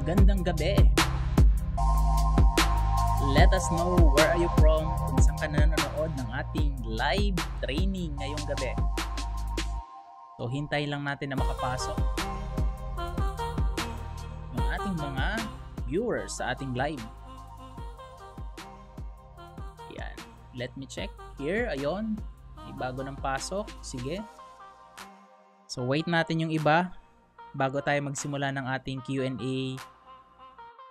magandang gabi. Let us know where are you from, kung saan ka nanonood ng ating live training ngayong gabi. So, hintay lang natin na makapasok yung ating mga viewers sa ating live. Yan. Let me check here. Ayun. May bago ng pasok. Sige. So, wait natin yung iba bago tayo magsimula ng ating Q&A.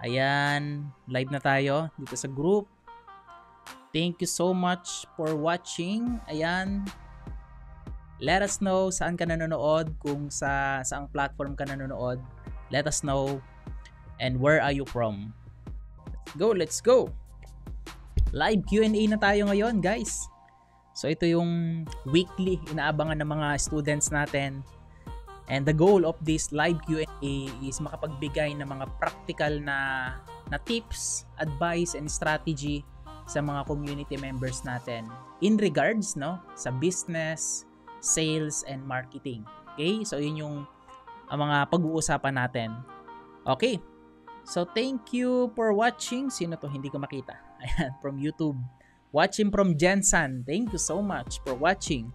Ayan. Live na tayo dito sa group. Thank you so much for watching. Ayan. Let us know saan ka nanonood, kung saang platform ka nanonood. Let us know. And where are you from? Let's go. Live Q&A na tayo ngayon, guys. So ito yung weekly inaabangan ng mga students natin. And the goal of this live Q&A is makapagbigay ng mga practical na tips, advice, and strategy sa mga community members natin in regards sa business, sales, and marketing. Okay? So yun yung mga pag-uusapan natin. Okay. So thank you for watching. Sino to? Hindi ko makita. Ayan, from YouTube. Watching from Jensen. Thank you so much for watching.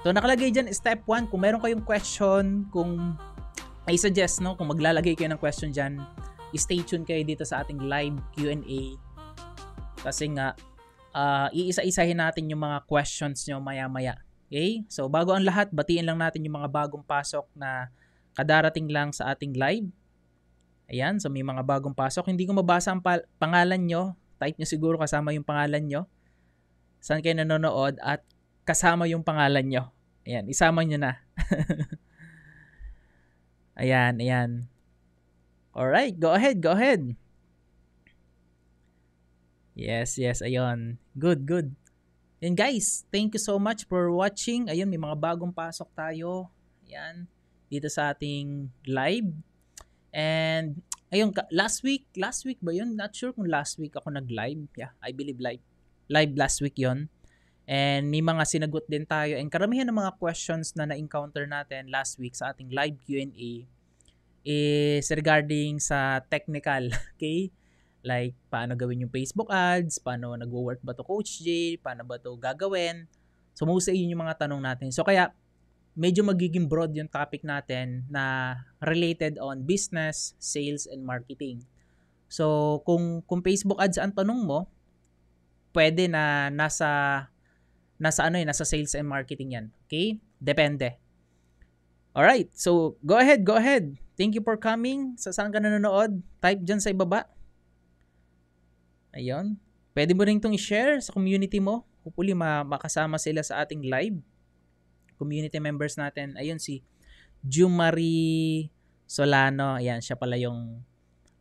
So nakalagay dyan, step 1, kung meron kayong question, kung I suggest, kung maglalagay kayo ng question dyan, stay tuned kayo dito sa ating live Q&A. Kasi nga, iisa-isahin natin yung mga questions nyo maya-maya. Okay? So bago ang lahat, batiin lang natin yung mga bagong pasok na kadarating lang sa ating live. Ayan, so may mga bagong pasok. Hindi ko mabasa ang pangalan nyo. Type nyo siguro kasama yung pangalan nyo. Saan kayo nanonood at kasama yung pangalan nyo. Ayan, isama nyo na. Ayan. Alright, go ahead. Yes, ayun. Good. And guys, thank you so much for watching. Ayun, may mga bagong pasok tayo. Ayan, dito sa ating live. And, ayun, last week ba yun? Not sure kung last week ako nag-live. Yeah, I believe live last week yon. And may mga sinagot din tayo. And karamihan ng mga questions na na-encounter natin last week sa ating live Q&A is regarding sa technical. Okay? Like, paano gawin yung Facebook ads? Paano nag-work ba to Coach J? Paano ba to gagawin? So, mostly yun yung mga tanong natin. So, kaya, medyo magiging broad yung topic natin na related on business, sales, and marketing. So, kung Facebook ads ang tanong mo, pwede na nasa sales and marketing yan. Okay? Depende. Alright. So, go ahead. Thank you for coming. Sa saan ka nanonood? Type dyan sa ibaba. Ayun. Pwede mo rin itong i-share sa community mo. Hopefully, makasama sila sa ating live. Community members natin. Ayun, si Jumari Solano. Ayan, siya pala yung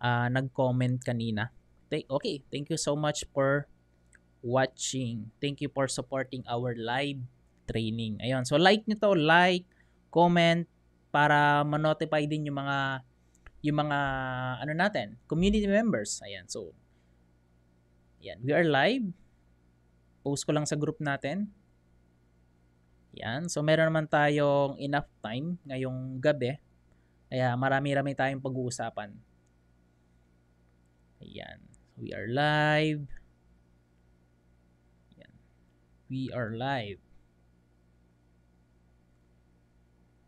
nag-comment kanina. Okay. Thank you so much for watching. Thank you for supporting our live training. Ayun. So like nyo to, like, comment para ma-notify din yung mga natin, community members. Ayan. So ayan, we are live. Post ko lang sa group natin. Ayan. So meron naman tayong enough time ngayong gabi. Kaya marami-rami tayong pag-uusapan. Ayan. We are live. We are live.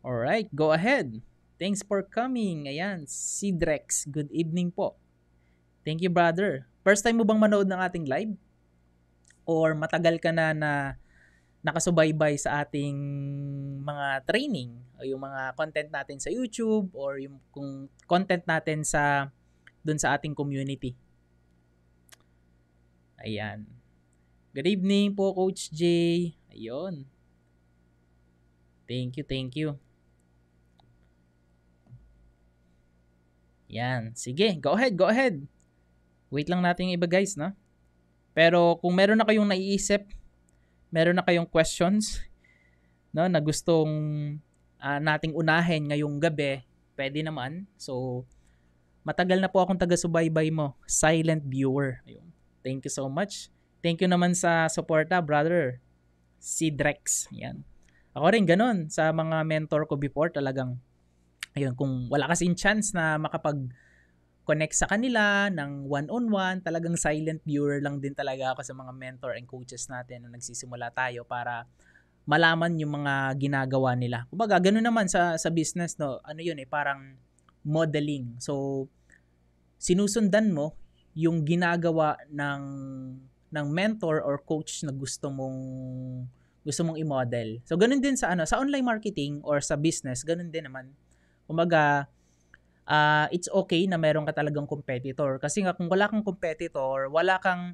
Alright, go ahead. Thanks for coming. Ayan, Sidrex. Good evening po. Thank you, brother. First time mo bang manood ng ating live? Or matagal ka na nakasubaybay sa ating mga training? O yung mga content natin sa YouTube? Or yung kung content natin dun sa ating community? Ayan. Good evening po, Coach J. Ayun. Thank you. Yan. Sige, go ahead. Wait lang natin yung iba, guys, no? Pero kung meron na kayong naiisip, meron na kayong questions, no, na gustong nating unahin ngayong gabi, pwede naman. So, matagal na po akong taga-subaybay mo. Silent viewer. Ayun. Thank you so much. Thank you naman sa suporta, brother. Sidrex. Yan. Ako rin ganun. Sa mga mentor ko before, talagang, ayun, kung wala kasing chance na connect sa kanila ng one-on-one. Talagang silent viewer lang din talaga ako sa mga mentor and coaches natin na nagsisimula tayo para malaman yung mga ginagawa nila. Kumbaga, ganoon naman sa business, no? Ano yun parang modeling. So, sinusundan mo yung ginagawa ng mentor or coach na gusto mong i-model. So, ganun din sa online marketing or sa business, ganun din naman. Kumbaga, it's okay na meron ka talagang competitor. Kasi nga, kung wala kang competitor, wala kang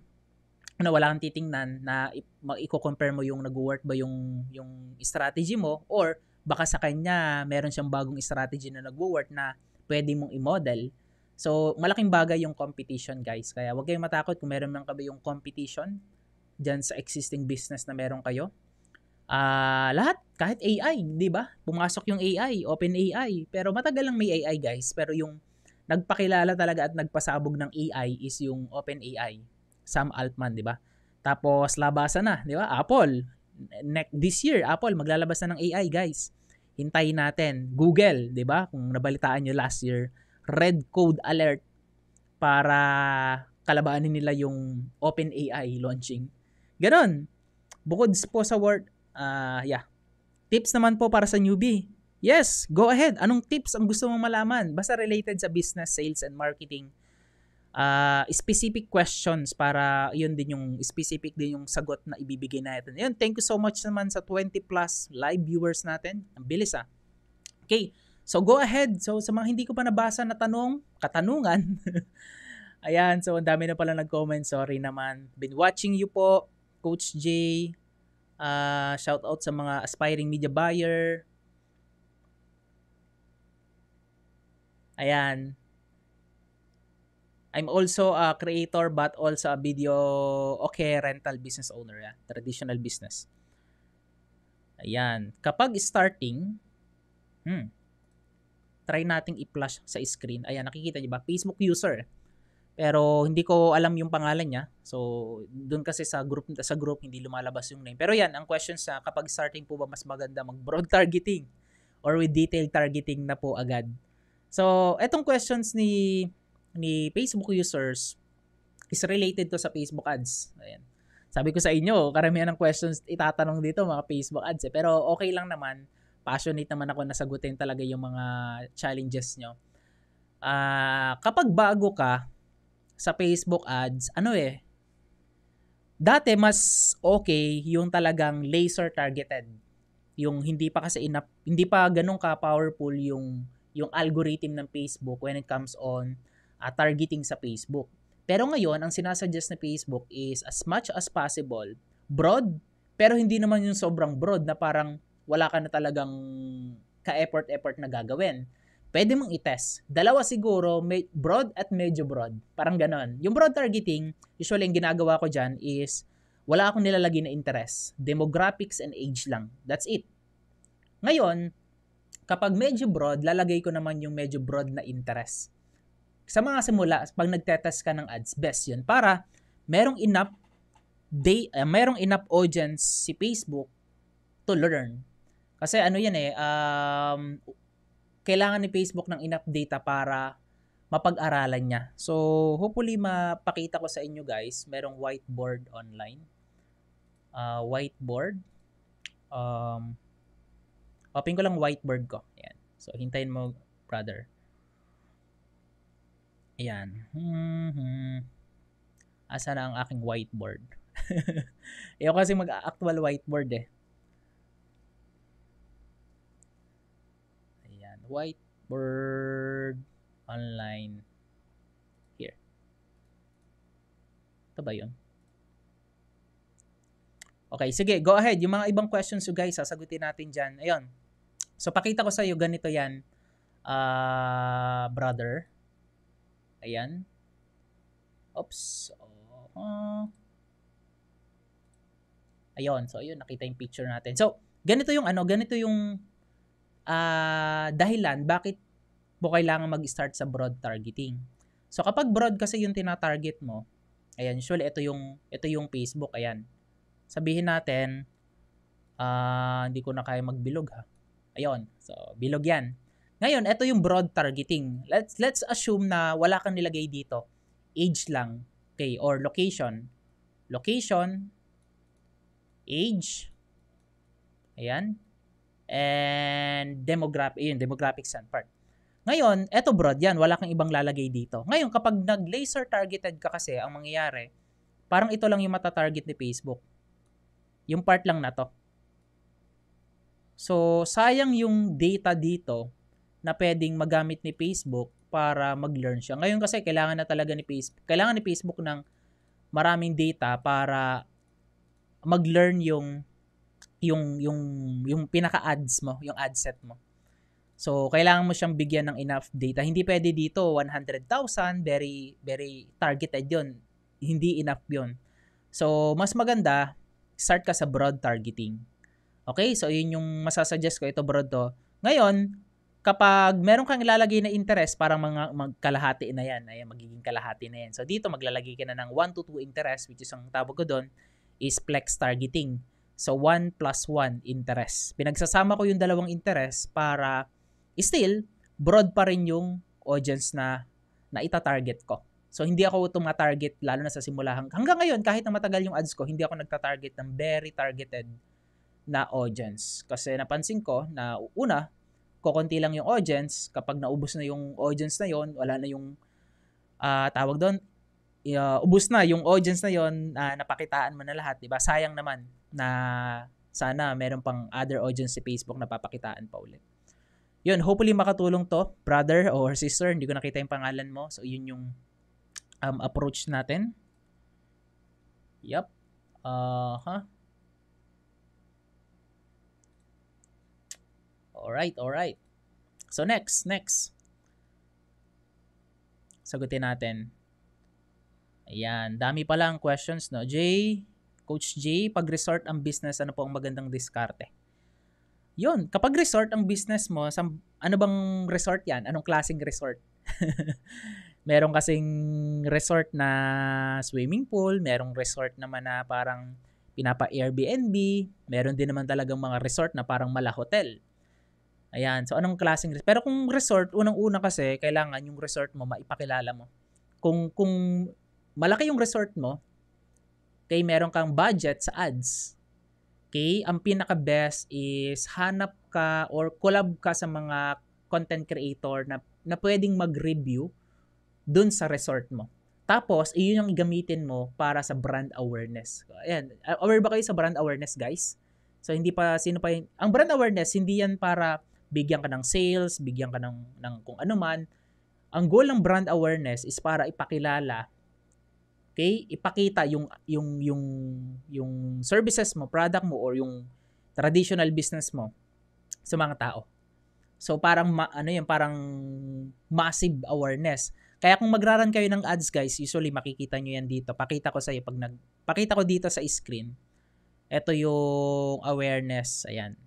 titingnan na i-compare mo yung nag-work ba yung strategy mo, or baka sa kanya meron siyang bagong strategy na nag-work na pwede mong i-model. So, malaking bagay yung competition, guys. Kaya huwag kayong matakot kung meron man kayo yung competition dyan sa existing business na meron kayo. Lahat, kahit AI, di ba? Pumasok yung AI, open AI. Pero matagal lang may AI, guys. Pero yung nagpakilala talaga at nagpasabog ng AI is yung open AI. Sam Altman, di ba? Tapos, labasan na, di ba? Apple. This year, Apple, maglalabas na ng AI, guys. Hintayin natin. Google, di ba? Kung nabalitaan nyo last year, red code alert para kalabanin nila yung open AI launching. Ganon. Bukod po sa word, tips naman po para sa newbie. Yes, go ahead. Anong tips ang gusto mong malaman? Basta related sa business, sales, and marketing. Specific questions para yun din yung specific din yung sagot na ibibigay natin. Yun, thank you so much naman sa 20 plus live viewers natin. Ang bilis Okay, so go ahead. So sa mga hindi ko pa nabasa na katanungan, ayan, so ang dami na pala nag-comment. Sorry naman. Been watching you po, Coach J. Shout out sa mga aspiring media buyer. Ayan. I'm also a creator but also a video rental business owner. Yeah? Traditional business. Ayan. Kapag starting, try nating i-flash sa screen. Ayan, nakikita niyo ba? Facebook user. Pero hindi ko alam yung pangalan niya. So, doon kasi sa group hindi lumalabas yung name. Pero yan, ang question sa kapag starting po ba mas maganda mag-broad targeting or with detailed targeting na po agad. So, etong questions ni Facebook users is related to sa Facebook ads. Ayan. Sabi ko sa inyo, karamihan ng questions itatanong dito mga Facebook ads Pero okay lang naman. Passionate naman ako na sagutin talaga yung mga challenges nyo. Kapag bago ka sa Facebook ads, dati mas okay yung talagang laser targeted. Yung hindi pa ganun ka powerful yung algorithm ng Facebook when it comes on targeting sa Facebook. Pero ngayon, ang sinasuggest na Facebook is as much as possible, broad, pero hindi naman yung sobrang broad na parang wala ka na talagang ka-effort na gagawin. Pwede mong i-test. Dalawa siguro, broad at medyo broad. Parang ganon. Yung broad targeting, usually yung ginagawa ko dyan is wala akong nilalagay na interest. Demographics and age lang. That's it. Ngayon, kapag medyo broad, lalagay ko naman yung medyo broad na interest. Sa mga simula, pag nagtetest ka ng ads, best yun. Para merong enough audience si Facebook to learn. Kasi kailangan ni Facebook ng enough data para mapag-aralan niya. So, hopefully mapakita ko sa inyo guys, merong whiteboard online. Whiteboard. Open ko lang whiteboard ko. Ayan. So, hintayin mo, brother. Ayan. Asa na ang aking whiteboard? Ayaw kasi mag-actual whiteboard Ayan. Whiteboard online. Here. Ito ba yun? Okay, sige, go ahead. Yung mga ibang questions you guys, sasagutin natin dyan. Ayun. So, pakita ko sa iyo ganito yan, brother. Ayan. Oops. Ayun. So, ayun, nakita yung picture natin. So, ganito yung dahilan bakit mo kailangan mag-start sa broad targeting. So, kapag broad kasi yung tina-target mo, ayan, usually ito yung Facebook, ayan. Sabihin natin, hindi ko na kaya magbilog ha. Ayun. So, bilog yan. Ngayon, ito yung broad targeting. Let's assume na wala kang nilagay dito. Age lang. Okay, or location. Location, age, ayan, and demographics and part. Ngayon, eto broad yan, wala kang ibang lalagay dito. Ngayon, kapag nag-laser targeted ka kasi, ang mangyayari, parang ito lang yung mata-target ni Facebook. Yung part lang na to. So, sayang yung data dito na pwedeng magamit ni Facebook para mag-learn siya. Ngayon kasi kailangan ni Facebook ng maraming data para mag-learn yung pinaka-ads mo, yung ad set mo. So, kailangan mo siyang bigyan ng enough data. Hindi pwede dito 100,000, very very targeted 'yon. Hindi enough 'yon. So, mas maganda start ka sa broad targeting. Okay? So, yun yung masasuggest ko, ito broad to. Ngayon, kapag meron kang ilalagay na interest, parang magkalahati na yan. Ayan, magiging kalahati na yan. So, dito maglalagay ka na ng 1 to 2 interest, which is ang tawag ko doon is flex targeting. So, 1 plus 1 interest. Pinagsasama ko yung dalawang interest para still, broad pa rin yung audience na ita-target ko. So, hindi ako tumatarget, lalo na sa simula. Hanggang ngayon, kahit na matagal yung ads ko, hindi ako nagta-target ng very targeted na audience. Kasi napansin ko na una, kukunti lang yung audience. Kapag naubos na yung audience na yon, wala na yung tawag doon, ubos na yung audience na yon, napakitaan mo na lahat, diba? Sayang naman na sana meron pang other audience si Facebook na papakitaan pa ulit. Yun, hopefully makatulong to, brother or sister. Hindi ko nakita yung pangalan mo. So, yun yung approach natin. Yup. Alright. So, next. Sagutin natin. Ayan, dami pa lang questions, no? Coach J, pag resort ang business, ano po ang magandang diskarte? Yun, kapag resort ang business mo, ano bang resort yan? Anong klaseng resort? Meron kasing resort na swimming pool, merong resort naman na parang pinapa-Airbnb, meron din naman talagang mga resort na parang mala hotel. Ayan, so anong klaseng resort? Pero kung resort, unang-una kasi, kailangan yung resort mo maipakilala mo. Kung malaki yung resort mo, okay, meron kang budget sa ads, okay, ang pinaka-best is hanap ka or collab ka sa mga content creator na pwedeng mag-review dun sa resort mo. Tapos, iyon yung gamitin mo para sa brand awareness. Ayan, aware ba kayo sa brand awareness, guys? So, ang brand awareness, hindi yan para bigyan ka ng sales, bigyan ka ng kung ano man. Ang goal ng brand awareness is para ipakilala, okay? Ipakita yung services mo, product mo, or yung traditional business mo sa mga tao. So, parang parang massive awareness. Kaya kung magraran kayo ng ads, guys, usually makikita nyo yan dito. Pakita ko dito sa screen. Ito yung awareness. Ayan.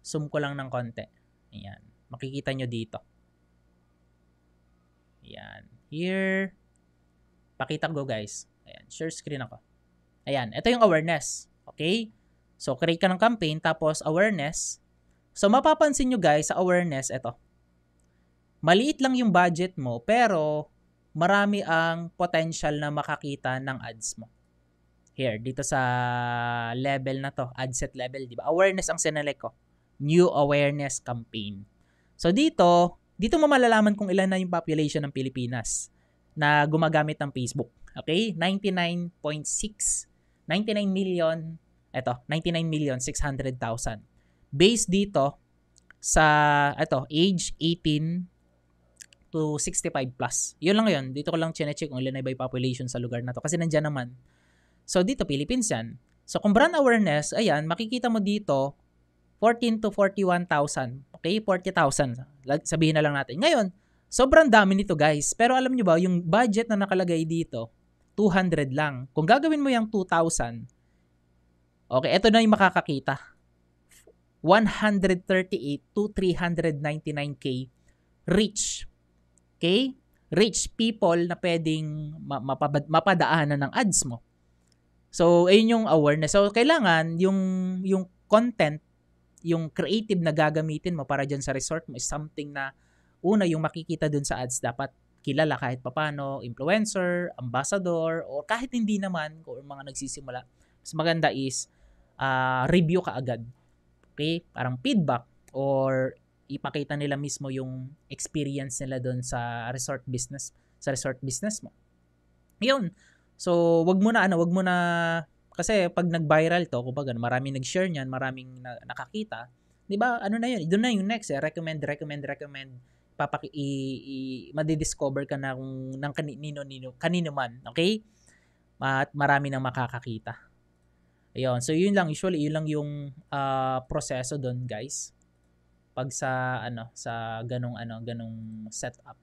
Zoom ko lang ng konti. Ayan. Makikita nyo dito. Ayan. Here. Pakita ko, guys. Ayan. Share screen ako. Ayan. Ito yung awareness. Okay? So, create ka ng campaign, tapos awareness. So, mapapansin nyo, guys, sa awareness, ito. Maliit lang yung budget mo, pero marami ang potential na makakita ng ads mo. Here, dito sa level na to, ad set level, di ba? Awareness ang sinelect ko. New awareness campaign. So, dito mo malalaman kung ilan na yung population ng Pilipinas na gumagamit ng Facebook. Okay? 99.600,000. Based dito sa age 18 to 65 plus. Yun lang yun. Dito ko lang chinecheck kung ilan na ba yung population sa lugar na to. Kasi nandyan naman. So, dito, Philippines yan. So, kung brand awareness, ayan, makikita mo dito, 14 to 41,000. Okay? 40,000. Sabihin na lang natin. Ngayon, sobrang dami nito, guys. Pero alam nyo ba, yung budget na nakalagay dito, 200 lang. Kung gagawin mo yung 2,000, okay, ito na yung makakakita. 138 to 399K reach. Okay? Reach people na pwedeng mapadaanan ng ads mo. So, ayun yung awareness. So, kailangan yung content yung creative na gagamitin mo para dyan sa resort mo is something na una yung makikita dun sa ads dapat kilala kahit papano, influencer, ambassador, o kahit hindi naman, kung mga nagsisimula, mas maganda is review ka agad. Okay? Parang feedback or ipakita nila mismo yung experience nila doon sa resort business mo. Yun. So, wag mo na kasi pag nag-viral to, kumbaga maraming nag-share niyan, maraming nakakita, 'di ba? Ano na 'yun? Doon na yung next, recommend. Madidiscover ka na kung ng kanino man, okay? At marami nang makakakita. Ayun. So, yun lang yung proseso doon, guys. Pag sa ganung setup.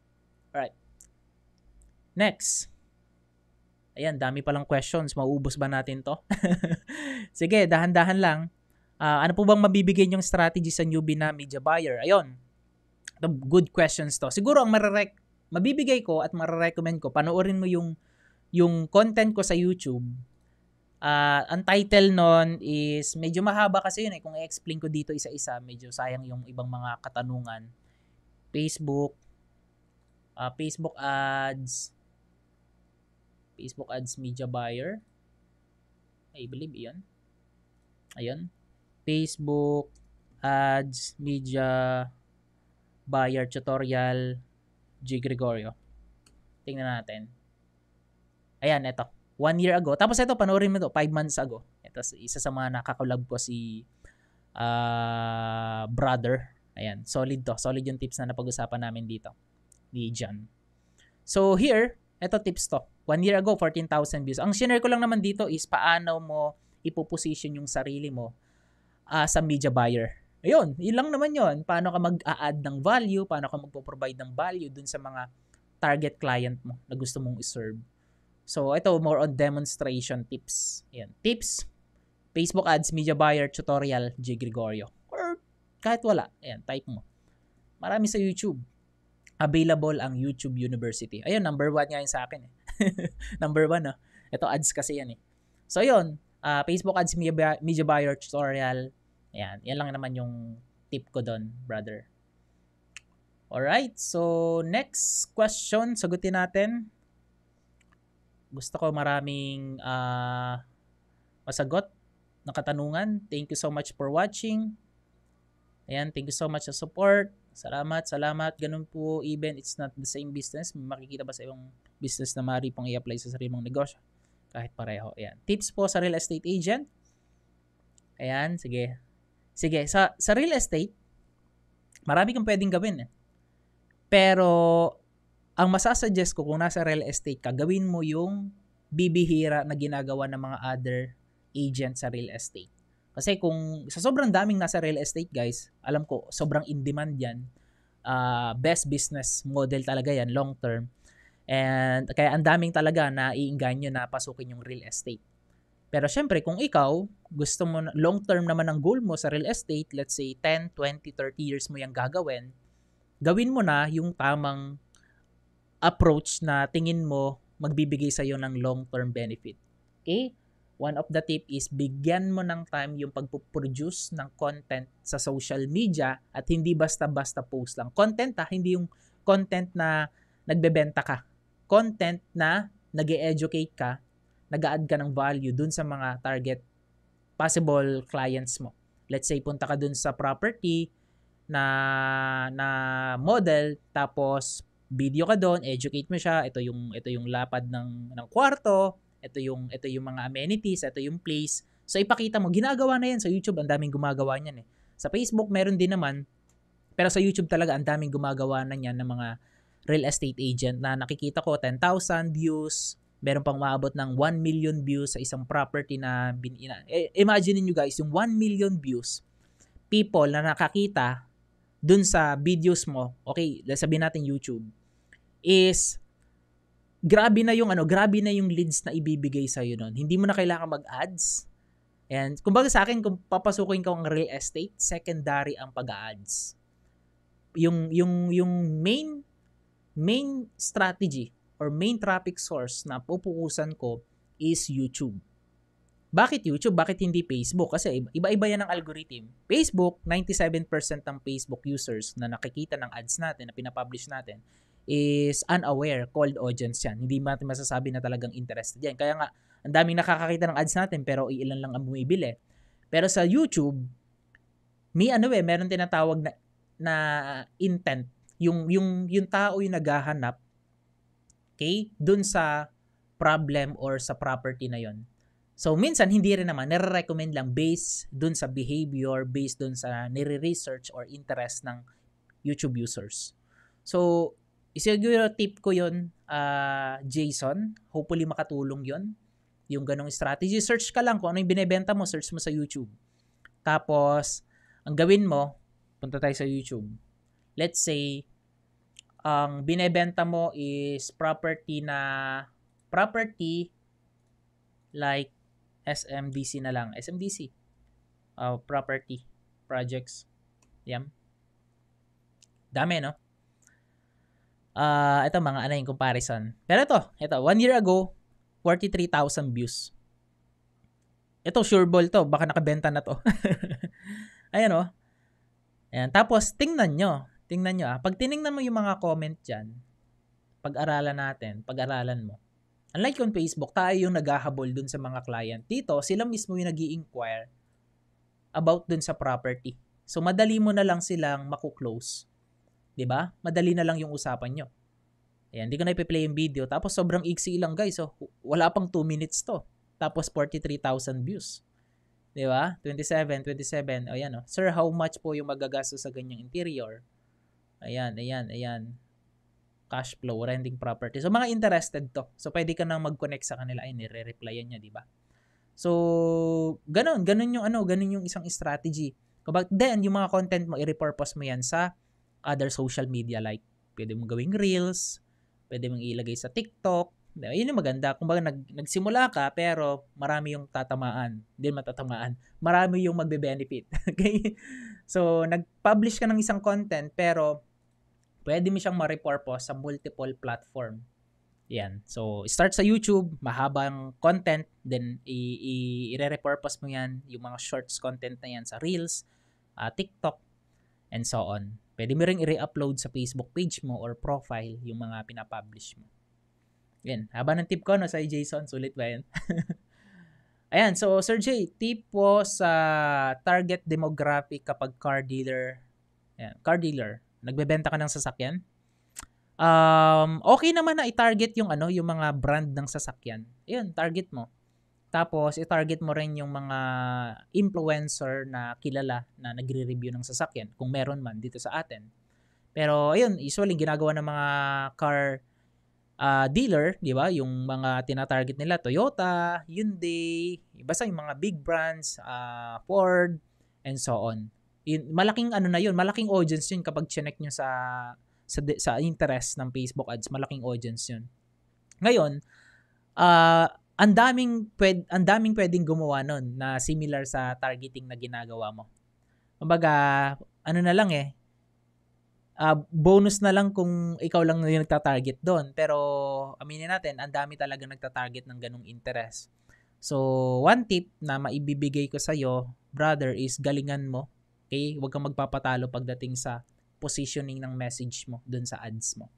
Alright. Next. Ayan, dami palang questions. Mauubos ba natin to? Sige, dahan-dahan lang. Ano po bang mabibigay niyong strategy sa newbie na media buyer? Ayun. Good questions to. Siguro ang mabibigay ko at marirecommend ko, panoorin mo yung content ko sa YouTube. Ang title nun is, medyo mahaba kasi yun Kung i-explain ko dito isa-isa, medyo sayang yung ibang mga katanungan. Facebook ads media buyer. I believe iyon. Ayun. Facebook ads media buyer tutorial G. Gregorio. Tingnan natin. Ayan, ito. 1 year ago. Tapos ito, panoorin mo ito, 5 months ago. Ito, isa sa mga nakakolab ko si brother. Ayan, solid to. Solid yung tips na napag-usapan namin dito. Ni John. So here, ito tips to. 1 year ago, 14,000 views. Ang share ko lang naman dito is paano mo ipoposition yung sarili mo sa media buyer. Ayun, yun lang naman yun. Paano ka mag-a-add ng value, paano ka magpo-provide ng value dun sa mga target client mo na gusto mong iserve. So, ito, more on demonstration tips. Ayan, tips, Facebook ads, media buyer, tutorial, J. Gregorio. Or kahit wala, ayan, type mo. Marami sa YouTube. Available ang YouTube University. Ayun, number 1 nga yun sa akin number 1, no? Ito, ads kasi yan So, yun, Facebook ads, media buyer, tutorial. Ayan, yan lang naman yung tip ko doon, brother. Alright, so next question, sagutin natin. Gusto ko maraming masagot na katanungan. Thank you so much for watching. Ayan, thank you so much sa support. Salamat. Ganun po, even it's not the same business, makikita ba sa ibang business na maaari pong i-apply sa sarili mong negosyo? Kahit pareho. Ayan. Tips po sa real estate agent. Ayan, sige. Sa real estate, marami kang pwedeng gawin Pero, ang masasuggest ko kung nasa real estate ka, gawin mo yung bibihira na ginagawa ng mga other agent sa real estate. Kasi kung sa sobrang daming nasa real estate, guys, alam ko, sobrang in-demand yan. Best business model talaga yan, long term. And kaya ang daming talaga na iinganyo na pasukin yung real estate. Pero syempre, kung ikaw, gusto mo, long term naman ang goal mo sa real estate, let's say 10, 20, 30 years mo yung gagawin mo na yung tamang approach na tingin mo magbibigay sa'yo ng long-term benefit. Okay? One of the tip is bigyan mo ng time yung pagpuproduce ng content sa social media at hindi basta-basta post lang. Content hindi yung content na nagbebenta ka. Content na nag-e-educate ka, nag-a-add ka ng value dun sa mga target possible clients mo. Let's say punta ka dun sa property na model, tapos video ka doon, educate mo siya, ito yung lapad ng kwarto, ito yung mga amenities, ito yung place. So ipakita mo, ginagawa na yan sa YouTube, ang daming gumagawa niyan Sa Facebook meron din naman, pero sa YouTube talaga ang daming gumagawa na niyan ng mga real estate agent na nakikita ko 10,000 views, meron pang maabot ng 1 million views sa isang property na imagine niyo guys, yung 1 million views, people na nakakita dun sa videos mo, okay, sabihin natin YouTube, is grabe na yung leads na ibibigay sa iyo noon. Hindi mo na kailangan mag-ads. And kumbaga sa akin, kung papasukin ka ng real estate, secondary ang pag-ads. Yung main strategy or main traffic source na pupukusan ko is YouTube. Bakit YouTube? Bakit hindi Facebook? Kasi iba-iba yan ang algorithm. Facebook, 97% ng Facebook users na nakikita ng ads natin, na pinapublish natin, is unaware, cold audience yan. Hindi natin masasabi na talagang interested yan. Kaya nga, ang daming nakakakita ng ads natin pero ilan lang ang bumibili. Pero sa YouTube, meron tinatawag na intent. Yung tao yung naghahanap, okay, dun sa problem or sa property na yon. So, minsan, hindi rin naman, nire-recommend lang based dun sa behavior, based dun sa nire-research or interest ng YouTube users. So, siguro tip ko yun, Jason. Hopefully, makatulong yun. Yung ganong strategy. Search ka lang kung ano yung binebenta mo, search mo sa YouTube. Tapos, ang gawin mo, punta tayo sa YouTube. Let's say, ang binebenta mo is property like SMDC na lang. SMDC. Property. Projects. Yan. Dami, no? Ito, mga ano yung comparison. Pero ito, 1 year ago, 43,000 views. Ito, sureball to. Baka nakabenta na to. Ayan, oh. Ayan. Tapos, tingnan nyo. Pag tinignan mo yung mga comment dyan, pag-aralan mo. Unlike on Facebook, tayo yung naghahabol dun sa mga client. Dito, sila mismo yung nag-i-inquire about dun sa property. So, madali mo na lang silang makuklose. Diba? Madali na lang yung usapan nyo. Ayan, hindi ko na ipi-play yung video. Tapos, sobrang iksi lang, guys. So, wala pang 2 minutes to. Tapos, 43,000 views. Diba? 27. O, yan, oh. Sir, how much po yung magagastos sa ganyang interior? Ayan. Cash flow, renting property. So, mga interested to. So, pwede ka nang mag-connect sa kanila. Ay, nire-replyan niya, di ba? So, ganun yung isang strategy. But then, yung mga content mo, i-repurpose mo yan sa other social media. Like, pwede mong gawing reels, pwede mong ilagay sa TikTok. Diba? Yun yung maganda. Kung baga, nagsimula ka, pero marami yung tatamaan. Hindi matatamaan. Marami yung magbe-benefit. Okay? So, nag-publish ka ng isang content, pero pwede mo siyang ma-repurpose sa multiple platform. Yan. So, start sa YouTube, mahabang content, then i-repurpose mo yan, yung mga shorts content na yan sa Reels, TikTok, and so on. Pwede mo rin i-re-upload sa Facebook page mo or profile yung mga pinapublish mo. Yan. Haba ng tip ko, no, sa Jason. Sulit ba yan? Ayan. So, Sir J, tip po sa target demographic kapag car dealer. Ayan, car dealer. Nagbebenta ka ng sasakyan? Okay naman na i-target yung mga brand ng sasakyan. Ayun, target mo. Tapos i-target mo rin yung mga influencer na kilala na nagre-review ng sasakyan kung meron man dito sa atin. Pero ayun, usually ginagawa ng mga car dealer, di ba? Yung mga tina-target nila, Toyota, Hyundai, basta yung mga big brands, Ford, and so on. Malaking malaking audience yun kapag chinek nyo sa interest ng Facebook ads, malaking audience yun. Ngayon, ang daming pwedeng gumawa nun na similar sa targeting na ginagawa mo. Kumbaga, na lang bonus na lang kung ikaw lang yung nagta-target doon. Pero aminin natin, ang dami talaga nagta-target ng ganung interest. So, one tip na maibibigay ko sa'yo, brother, is galingan mo. Okay? Huwag kang magpapatalo pagdating sa positioning ng message mo dun sa ads mo.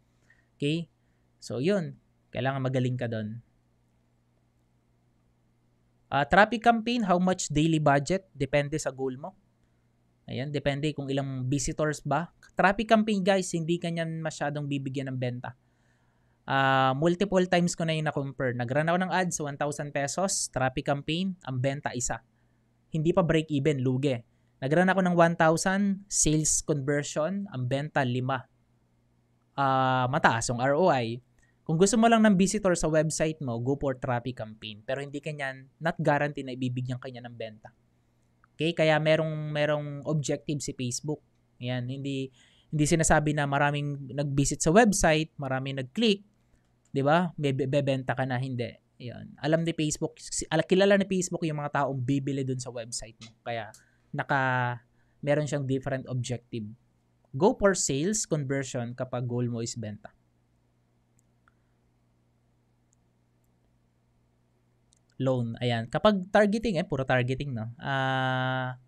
Okay? So, yun. Kailangan magaling ka dun. Traffic campaign, how much daily budget? Depende sa goal mo. Ayan, depende kung ilang visitors ba. Traffic campaign, guys, hindi kanyan masyadong bibigyan ng benta. Multiple times ko na yung na-compare. Nag-run ako ng ads, 1,000 pesos. Traffic campaign, ang benta isa. Hindi pa break even, lugi. Nag-run ako ng 1,000, sales conversion, ang benta 5. Mataas yung ROI. Kung gusto mo lang ng visitor sa website mo, go for traffic campaign. Pero hindi kanyan, not guarantee na ibibigyan kanya ng benta. Okay? Kaya merong objective si Facebook. Yan, hindi sinasabi na maraming nag-visit sa website, maraming nag-click, 'di ba? Bebenta ka na, hindi. Yan. Alam ni Facebook, kilala ni Facebook yung mga taong bibili dun sa website mo. Kaya meron siyang different objective. Go for sales conversion kapag goal mo is benta. Loan. Ayan. Kapag targeting, puro targeting, no?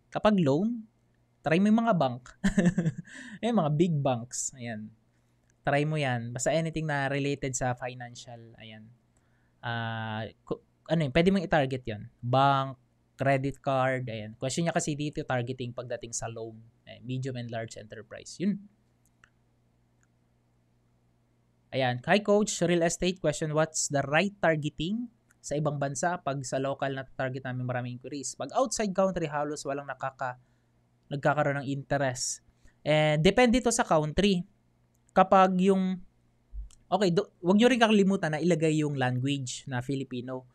Kapag loan, try mo yung mga bank. Mga big banks. Ayan. Try mo yan. Basta anything na related sa financial. Ayan. Pwede mong i-target yan. Bank, credit card, ayan. Question niya kasi dito targeting pagdating sa loan. Medium and large enterprise. Yun. Ayan. Hi Coach, real estate question, what's the right targeting sa ibang bansa pag sa local na target namin maraming inquiries? Pag outside country, halos walang nagkakaroon ng interest. Depende ito sa country. Kapag yung wag nyo rin kakalimutan na ilagay yung language na Filipino.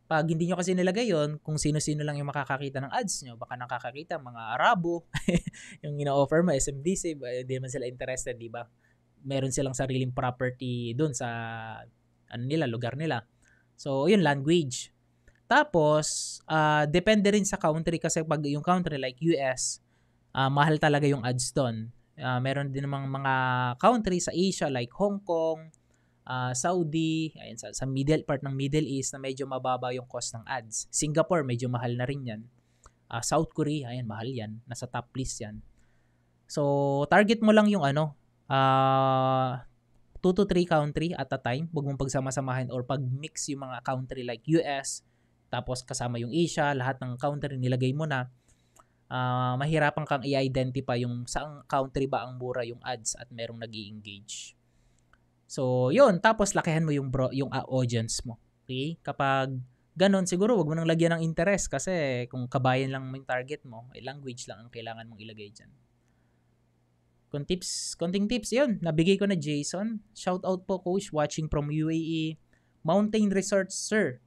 Pag hindi nyo kasi nilagay yon, kung sino-sino lang yung makakakita ng ads nyo, baka nakakakita mga Arabo, yung ina-offer mo, SMDC, hindi naman sila interested, di ba? Meron silang sariling property doon sa lugar nila. So, yun, language. Tapos, depende rin sa country kasi pag yung country like US, mahal talaga yung ads doon. Meron din namang mga country sa Asia like Hong Kong, Saudi, ayan, sa middle part ng Middle East na medyo mababa yung cost ng ads. Singapore, medyo mahal na rin yan. South Korea, ayan, mahal yan. Nasa top list yan. So, target mo lang yung 2 to 3 country at a time. Huwag mong pagsama-samahin or pag-mix yung mga country like US, tapos kasama yung Asia, lahat ng country nilagay mo na. Mahirapan kang i-identify yung saang country ba ang mura yung ads at merong nag-i-engage. So, yun. Tapos, lakihan mo yung audience mo. Okay? Kapag ganun, siguro wag mo nang lagyan ng interest kasi kung kabayan lang mo yung target mo, language lang ang kailangan mong ilagay dyan. Konting tips, yun. Nabigay ko na Jason. Shout out po, Coach, watching from UAE. Mountain Resort, sir.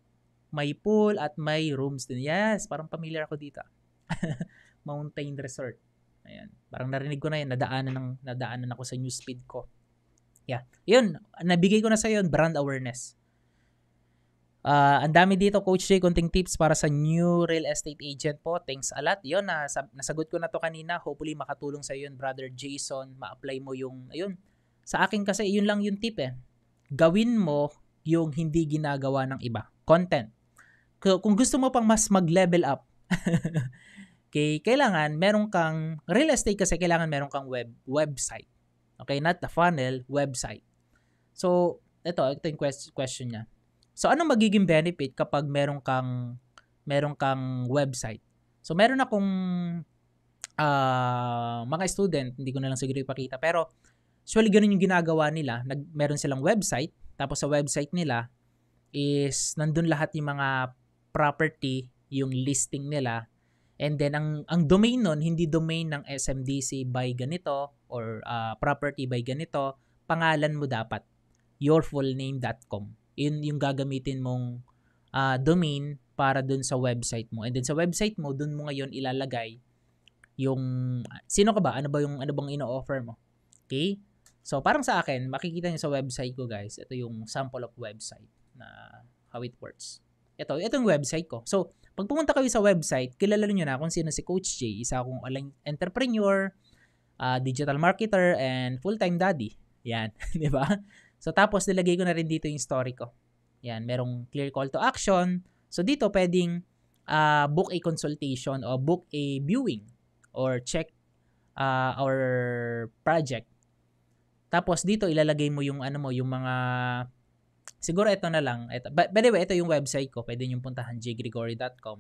May pool at may rooms din. Yes, parang familiar ako dito. Mountain Resort. Ayan. Parang narinig ko na yun. Nadaanan ako sa newsfeed ko. Yeah. Yun. Nabigay ko na sa yun. Brand awareness. Ang dami dito, Coach Jay, konting tips para sa new real estate agent po. Thanks a lot. Yun, nasagot ko na to kanina. Hopefully, makatulong sa yun, Brother Jason. Ma-apply mo yung, ayun. Sa akin kasi, yun lang yung tip Gawin mo yung hindi ginagawa ng iba. Content. Kung gusto mo pang mas mag-level up, okay, kailangan meron kang, real estate kasi kailangan meron kang website. Okay, not the funnel, website. So, ito yung question niya. So, anong magiging benefit kapag meron kang website? So, meron akong mga student, hindi ko na lang siguro ipakita, pero usually ganun yung ginagawa nila. Meron silang website, tapos sa website nila is nandun lahat yung mga property, yung listing nila. And then, ang domain nun, hindi domain ng SMDC by ganito or property by ganito. Pangalan mo dapat, yourfullname.com. Yun yung gagamitin mong domain para dun sa website mo. And then sa website mo, dun mo ngayon ilalagay yung sino ka ba? Ano bang ino-offer mo? Okay? So, parang sa akin, makikita niyo sa website ko, guys. Ito yung sample of website na how it works. Ito yung website ko. So, pag pumunta kayo sa website, kilala niyo na kung sino si Coach J. Isa akong entrepreneur, digital marketer, and full-time daddy. Yan, di ba? So, tapos nilagay ko na rin dito yung story ko. Yan, merong clear call to action. So, dito pwedeng book a consultation o book a viewing or check our project. Tapos, dito ilalagay mo yung yung mga siguro ito na lang. By the way, ito yung website ko. Pwede nyo puntahan jgregory.com.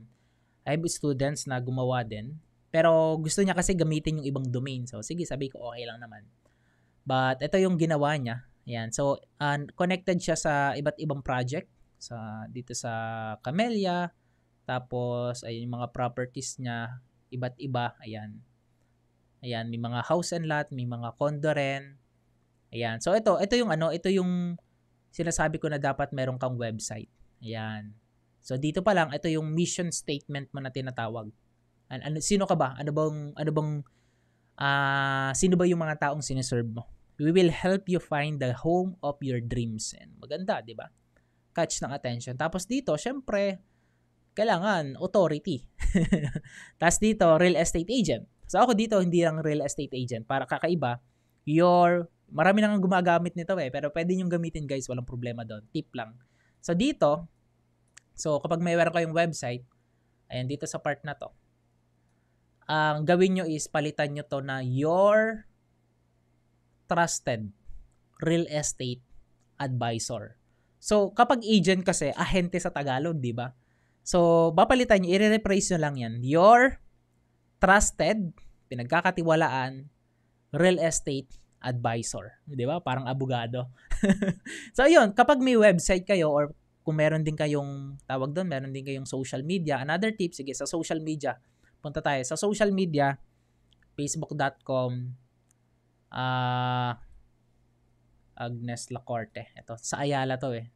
I have students na gumawa din. Pero gusto niya kasi gamitin yung ibang domain. So, sige, sabi ko okay lang naman. But ito yung ginawa niya. Yan. So, connected siya sa iba't ibang project. Dito sa Camellia. Tapos, ayun yung mga properties niya. Iba't iba. Ayan. Ayan. May mga house and lot. May mga condo rin. Ayan. So, ito yung sinasabi ko na dapat meron kang website. Ayan. So, dito pa lang, ito yung mission statement mo na tinatawag. Sino ka ba? Sino ba yung mga taong siniserve mo? We will help you find the home of your dreams. And maganda, di ba? Catch ng attention. Tapos dito, syempre, kailangan authority. Tapos dito, real estate agent. So, ako dito, hindi lang real estate agent. Para kakaiba, marami nang gumagamit nito pero pwede nyo gamitin guys, walang problema doon. Tip lang. So dito, So, kapag may meron kayong website, ayan, dito sa part na to, ang gawin nyo is palitan nyo to na your trusted real estate advisor. So, kapag agent kasi, ahente sa Tagalog, di ba? So, papalitan nyo, i-rephrase nyo lang yan. Your trusted, pinagkakatiwalaan, real estate advisor. Di ba? Parang abogado. So, yun, kapag may website kayo or kung meron din kayong, tawag doon, meron din kayong social media. Another tip, sige, sa social media, punta tayo. Sa social media, facebook.com, Agnes Lacorte. Ito, sa Ayala to eh.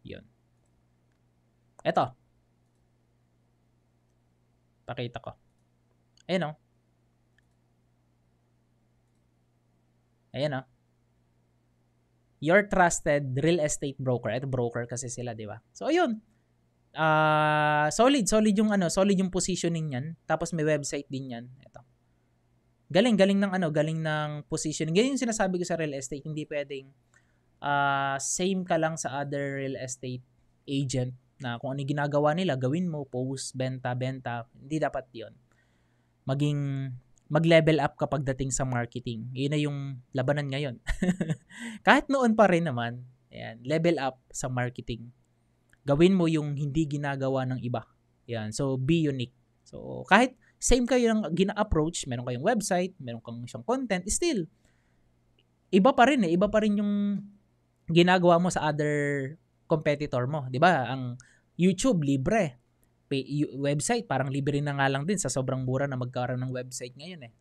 Yun. Ito. Pakita ko. Ayan o. Ayan o. Your trusted real estate broker. Ito broker kasi sila, di ba? So, ayun. Solid yung positioning niyan. Tapos may website din yan. Ito. Galing ng positioning. Ganyan yung sinasabi ko sa real estate. Hindi pwedeng same ka lang sa other real estate agent na kung ano yung ginagawa nila, gawin mo, post, benta. Hindi dapat yon. Mag-level up kapag dating sa marketing. Yun na yung labanan ngayon. Kahit noon pa rin naman, ayan, level up sa marketing. Gawin mo yung hindi ginagawa ng iba. Yan. So, be unique. So, kahit same kayo ng gina-approach, meron kayong website, meron kang isang content, still, iba pa rin eh. Iba pa rin yung ginagawa mo sa other competitor mo. Diba? Ang YouTube, libre. Website, parang libre na nga lang din sa sobrang mura na magkaroon ng website ngayon eh.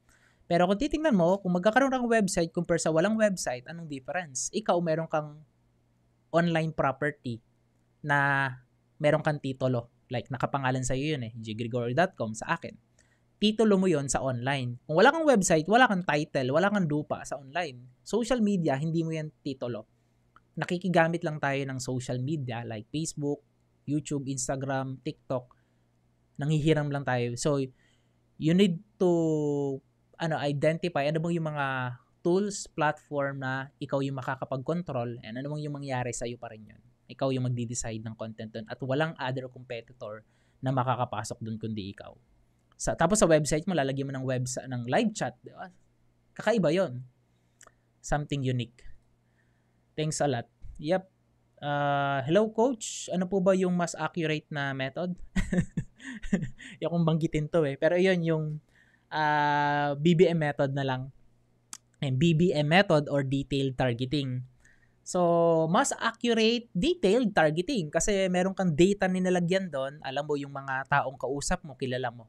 Pero kung titingnan mo, kung magkakaroon ng website compare sa walang website, anong difference? Ikaw, meron kang online property na meron kang titulo. Like, nakapangalan sa'yo yun eh. jgregorio.com sa akin. Titulo mo yon sa online. Kung wala kang website, wala kang title, wala kang lupa sa online. Social media, hindi mo yan titulo. Nakikigamit lang tayo ng social media like Facebook, YouTube, Instagram, TikTok. Nanghihiram lang tayo. So, you need to identify ano bang yung mga tools, platform na ikaw yung makakapag-control and ano bang yung mangyari sa'yo pa rin yun. Ikaw yung magde-decide ng content dun at walang other competitor na makakapasok dun kundi ikaw. Tapos sa website mo, lalagyan mo ng ng live chat. Diba? Kakaiba yon. Something unique. Thanks a lot. Yep. Hello coach, ano po ba yung mas accurate na method? Yung kung banggitin to eh. Pero yun yung BBM method na lang. BBM method or detailed targeting. So, mas accurate detailed targeting kasi meron kang data nilalagyan doon. Alam mo yung mga taong kausap mo, kilala mo.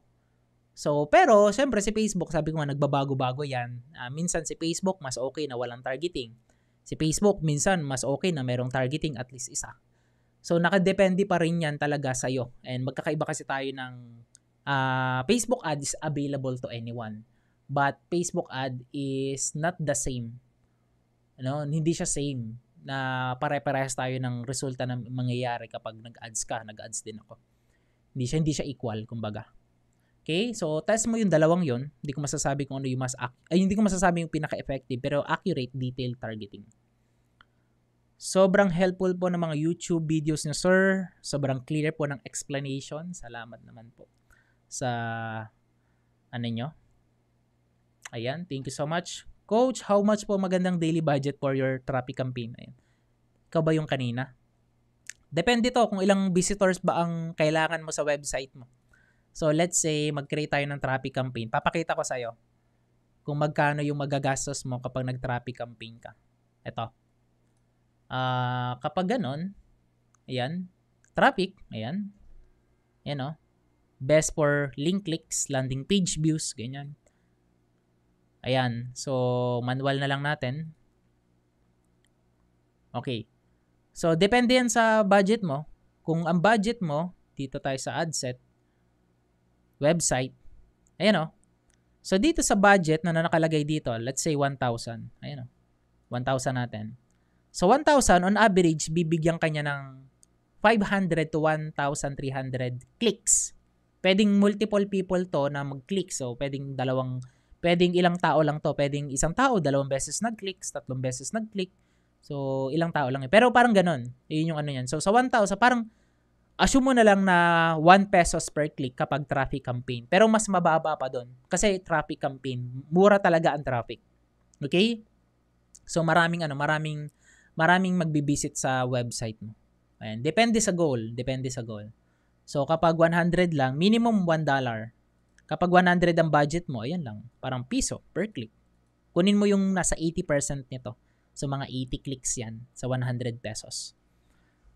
So, pero syempre si Facebook, sabi ko nga nagbabago-bago yan. Minsan si Facebook mas okay na walang targeting. Si Facebook, minsan, mas okay na merong targeting at least isa. So, nakadepende pa rin yan talaga sa'yo. And magkakaiba kasi tayo ng Facebook ad is available to anyone. But Facebook ad is not the same. Hindi siya same na pare-parehas tayo ng resulta na mangyayari kapag nag-ads ka. Nag-ads din ako. Hindi siya equal, kumbaga. Okay? So, test mo yung dalawang yon. Hindi ko masasabi kung ano yung hindi ko masasabi yung pinaka-effective, pero accurate detailed targeting. Sobrang helpful po ng mga YouTube videos niyo, sir. Sobrang clear po ng explanation. Salamat naman po sa nyo. Ayan, thank you so much. Coach, how much po magandang daily budget for your traffic campaign? Ayan. Ikaw ba yung kanina? Depende to kung ilang visitors ba ang kailangan mo sa website mo. So, let's say, mag-create tayo ng traffic campaign. Papakita ko sa'yo kung magkano yung magagastos mo kapag nag-traffic campaign ka. Ito. Kapag ganon, ayan, traffic, ayan, o, best for link clicks, landing page views, ganyan. Ayan, so, manual na lang natin. Okay. So, depende yan sa budget mo. Kung ang budget mo, dito tayo sa ad set, website, ayan o. So, dito sa budget na nakalagay dito, let's say 1,000. Ayan o. 1,000 natin. So, 1,000 on average, bibigyan kanya ng 500 to 1,300 clicks. Pwedeng multiple people to na mag-click. So, pwedeng ilang tao lang to. Pwedeng isang tao, 2 beses nag-click, 3 beses nag-click. So, ilang tao lang yun. Pero parang ganon. Yun yung ano yan. So, sa 1,000, parang Assume mo na lang na 1 pesos per click kapag traffic campaign. Pero mas mababa pa doon. Kasi traffic campaign, mura talaga ang traffic. Okay? So maraming magbi-visit sa website mo. Ayan, depende sa goal. So kapag 100 lang, minimum $1. Kapag 100 ang budget mo, ayan lang, parang piso per click. Kunin mo yung nasa 80% nito. So mga 80 clicks yan sa 100 pesos.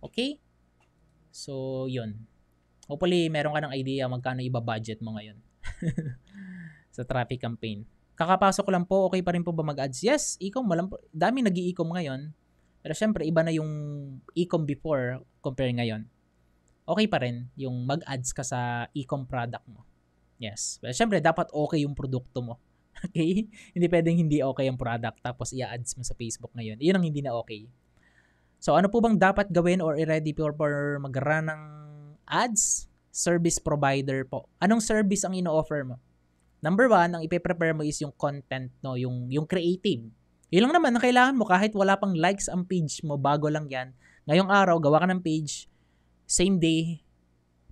Okay? So, yun. Hopefully, meron ka ng idea magkano iba-budget mo ngayon sa traffic campaign. Kakapasok lang po, okay pa rin po ba mag-ads? Yes, e-com, daming nag-i-e-com ngayon. Pero syempre, iba na yung e-com before compare ngayon. Okay pa rin yung mag-ads ka sa e-com product mo. Yes. Pero syempre, dapat okay yung produkto mo. Okay? Hindi pwedeng hindi okay yung product tapos i-ads mo sa Facebook ngayon. Yun ang hindi na okay. So, ano po bang dapat gawin or i-ready for mag-run ng ads? Service provider po. Anong service ang ino-offer mo? Number 1, ang ipe-prepare mo is yung content, no? Yung creative. Yun lang naman ang kailangan mo kahit wala pang likes ang page mo, bago lang yan. Ngayong araw, gawa ka ng page, same day,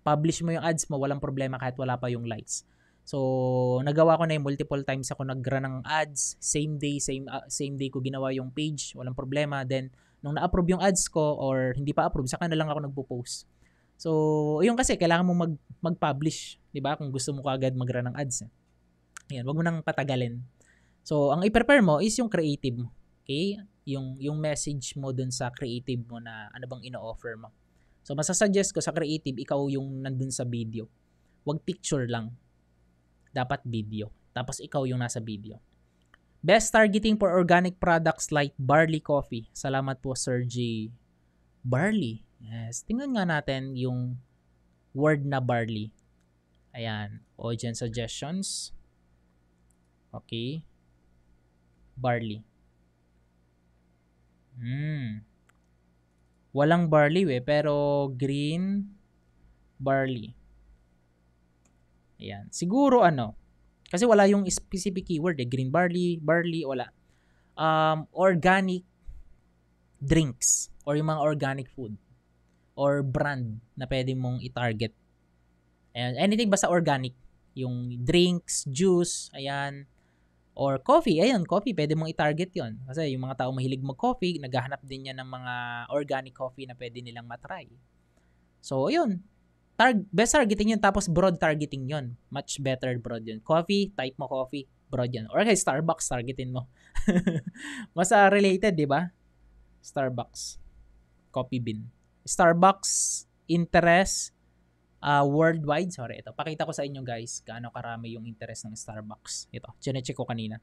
publish mo yung ads mo, walang problema kahit wala pa yung likes. So, nagawa ko na yung multiple times ako nag-run ng ads, same day ko ginawa yung page, walang problema. Then, nung na-approve yung ads ko or hindi pa approve, saka na lang ako nagpo-post. So, yun kasi, kailangan mo mag-publish, di ba? Kung gusto mo kaagad mag-run ng ads. Ayan, wag mo nang patagalin. So, ang i-prepare mo is yung creative mo. Okay? Yung message mo dun sa creative mo na ano bang ino-offer mo. So, masasuggest ko sa creative, ikaw yung nandun sa video. Wag picture lang. Dapat video. Tapos, ikaw yung nasa video. Best targeting for organic products like Barley Coffee. Salamat po, Sir G. Barley. Yes. Tingnan nga natin yung word na barley. Ayan. Audience suggestions. Okay. Barley. Walang barley pero green barley. Ayan. Siguro kasi wala yung specific keyword green barley, wala. Organic drinks or yung mga organic food or brand na pwede mong i-target. Ayan. Anything basta organic. Yung drinks, juice, ayan. Or coffee. Ayan, coffee. Pwede mong i-target yon. Kasi yung mga tao mahilig mag-coffee, naghahanap din yan ng mga organic coffee na pwede nilang matry. So, yun. Best targeting yun. Tapos broad targeting yun. Much better broad yun. Coffee, type mo coffee, broad yun. Or kay Starbucks, targetin mo. Mas related, di ba? Starbucks. Coffee bean. Starbucks, interest, worldwide. Sorry, ito. Pakita ko sa inyo guys gaano karami yung interest ng Starbucks. Ito, chinecheck ko kanina.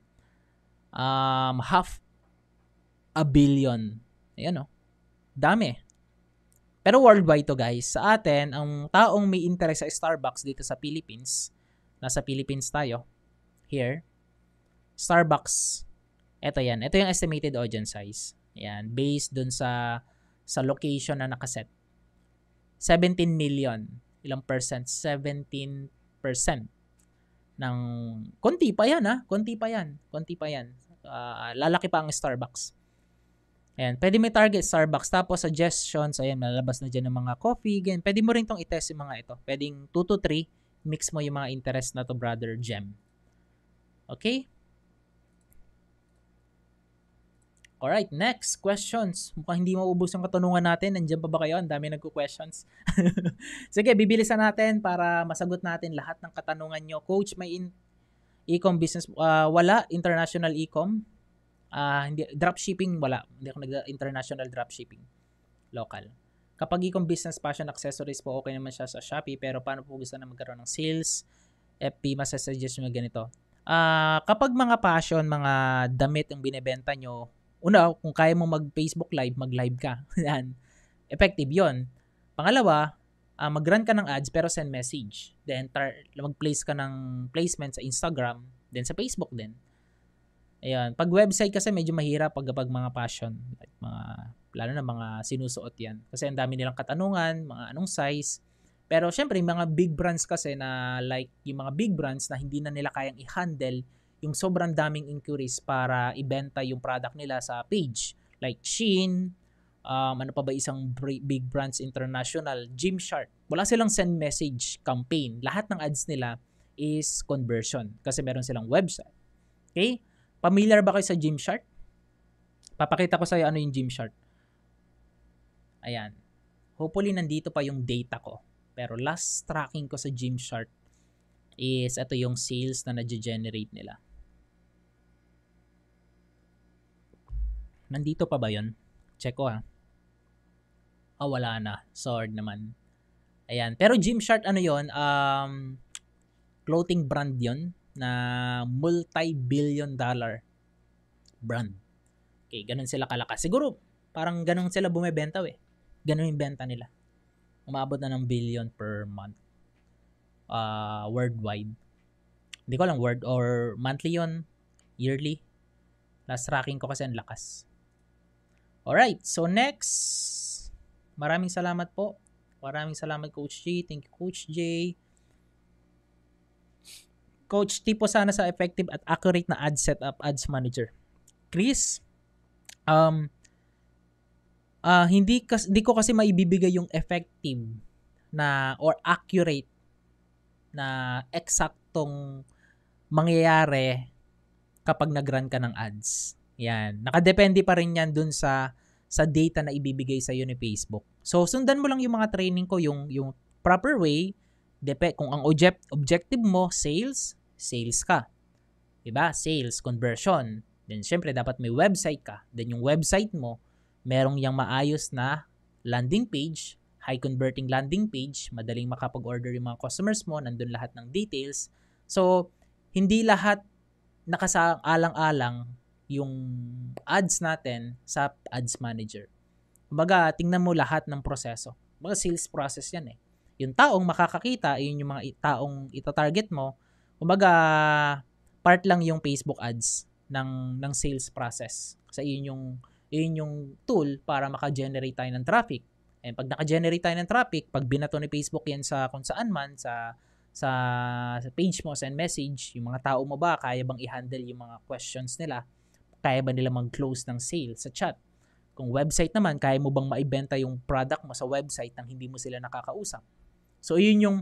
500 million. Ayan Dami. Pero worldwide to guys. Sa atin, ang taong may interest sa Starbucks dito sa Philippines, nasa Philippines tayo, here, Starbucks, ito yan. Ito yung estimated audience size. Ayan, based dun sa location na nakaset. 17 million. Ilang percent? 17% ng konti pa yan konti pa yan. Lalaki pa ang Starbucks. Ayan, pwede may target Starbucks, tapos suggestions, ayan, malalabas na dyan ng mga coffee, again, pwede mo rin tong i-test yung mga ito. Pwedeng 2 to 3, mix mo yung mga interest na to, brother Gem. Okay? Alright, next, questions. Mukhang hindi maubos yung katanungan natin. Nandiyan pa ba kayo? Ang dami nagko-questions. Sige, bibilisan natin para masagot natin lahat ng katanungan nyo. Coach, may e-com business? Wala. International e-com? Hindi, dropshipping, wala. Hindi ako nag-international dropshipping. Local. Kapag e-com business, fashion, accessories po, okay naman siya sa Shopee. Pero paano po gusto na magkaroon ng sales? FP, masasuggest nyo ganito. Kapag mga fashion, mga damit ang binibenta nyo, una, kung kaya mo mag-Facebook Live, mag-live ka. Yan. Effective yon. Pangalawa, mag-run ka ng ads pero send message. Then, mag-place ka ng placement sa Instagram, then sa Facebook din. Ayan. Pag website kasi medyo mahirap pag mga fashion. Like lalo na mga sinusuot yan. Kasi ang dami nilang katanungan, mga anong size. Pero syempre, yung mga big brands kasi na like yung mga big brands na hindi na nila kayang i-handle yung sobrang daming inquiries para ibenta yung product nila sa page. Like Shein Ano pa ba isang big brands international? Gymshark. Wala silang send message campaign. Lahat ng ads nila is conversion kasi meron silang website. Okay? Familiar ba kayo sa Gymshark? Papakita ko sa iyo ano yung Gymshark. Ayan. Hopefully nandito pa yung data ko. Pero last tracking ko sa Gymshark is ito yung sales na na-generate nila. Nandito pa ba yun? Check ko ha. Wala na. Sorry naman. Ayan. Pero Gymshark ano yun? Clothing brand yun na multi-billion dollar brand. Okay, ganun sila kalakas. Siguro, parang ganun sila bumebenta Ganun yung benta nila. Umabot na ng billion per month. Worldwide. Hindi ko alam, word or monthly yun. Yearly. Last tracking ko kasi ang lakas. Alright, so next. Maraming salamat po. Maraming salamat Coach J. Thank you Coach J. Coach, tipo sana sa effective at accurate na ad setup, ads manager. Chris, hindi ko kasi maibibigay yung effective na or accurate na eksaktong mangyayari kapag nag-run ka ng ads. Yan. Nakadepende pa rin yan dun sa data na ibibigay sa iyo ni Facebook. So, sundan mo lang yung mga training ko, yung proper way. Kung ang objective mo, sales ka. Diba? Sales, conversion. Then, syempre, dapat may website ka. Then, yung website mo, merong yung maayos na landing page, high converting landing page, madaling makapag-order yung mga customers mo, nandun lahat ng details. So, hindi lahat nakasaalang-alang yung ads natin sa ads manager. Kumbaga, tingnan mo lahat ng proseso. Kumbaga, sales process yan eh. Yung taong makakakita, yun yung mga taong itatarget mo. Kumbaga, part lang yung Facebook ads ng sales process. Kasi yun yung tool para maka-generate tayo ng traffic. And pag naka-generate tayo ng traffic, pag binato ni Facebook yan sa kung saan man, sa page mo, send message, yung mga tao mo ba, kaya bang i-handle yung mga questions nila? Kaya ba nila mag-close ng sale sa chat? Kung website naman, kaya mo bang maibenta yung product mo sa website nang hindi mo sila nakakausap? So, yun yung,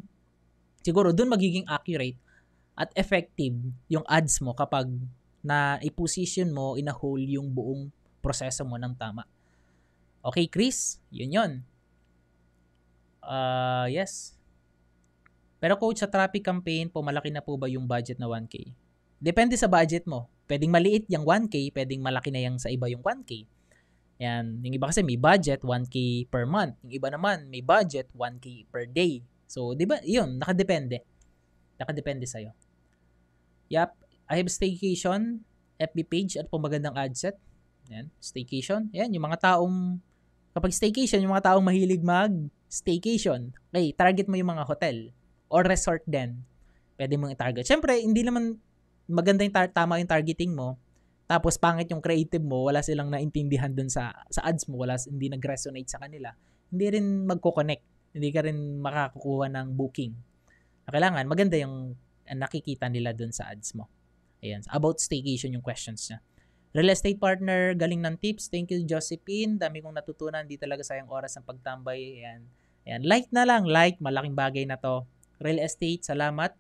siguro, dun magiging accurate at effective yung ads mo kapag na i-position mo, in-a-hole yung buong proseso mo ng tama. Okay, Chris? Yun. Yes. Pero coach, sa traffic campaign po, malaki na po ba yung budget na 1K? Depende sa budget mo. Pwedeng maliit yung 1K, pwedeng malaki na yung sa iba yung 1K. Yan. Yung iba kasi may budget 1K per month. Yung iba naman may budget 1K per day. So, di ba? Yun, nakadepende. Nakadepende sa'yo. Yep. I have staycation, FB page at magandang ad set. Yan. Staycation. Yan. Yung mga taong, kapag staycation, yung mga taong mahilig mag-staycation. Okay, target mo yung mga hotel or resort din. Pwede mong i-target. Siyempre, hindi naman maganda yung tama yung targeting mo. Tapos pangit yung creative mo, wala silang naintindihan dun sa ads mo, hindi nag-resonate sa kanila. Hindi rin magko-connect. Hindi ka rin makakukuha ng booking. Kailangan maganda yung nakikita nila dun sa ads mo. Ayan. About staycation yung questions niya. Real estate partner, galing ng tips. Thank you, Josephine. Dami kong natutunan. Di talaga sayang oras ng pagtambay. Ayan. Ayan. Like na lang. Like. Malaking bagay na to. Real estate, salamat.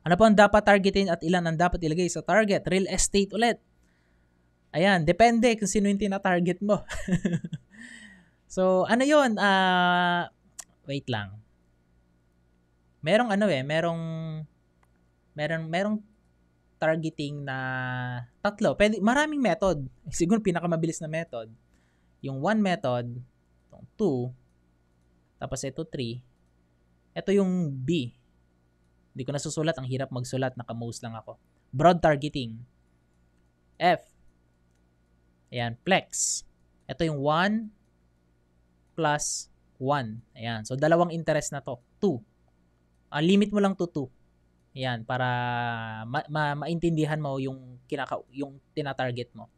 Ano po ang dapat targetin at ilan ang dapat ilagay sa target? Real estate ulit. Ayan, depende kung sino yung tina-target mo. So, ano yun? Wait lang. Merong targeting na tatlo. Maraming method. Siguro pinakamabilis na method. Yung 1 method, itong 2, tapos ito 3. Ito yung B. Hindi ko nasusulat. Ang hirap magsulat. Naka-mouse lang ako. Broad targeting. F. Ayan. Flex. Ito yung 1 plus 1. Ayan. So, dalawang interest na to. 2. Limit mo lang to 2. Ayan. Para maintindihan mo yung tina-target mo.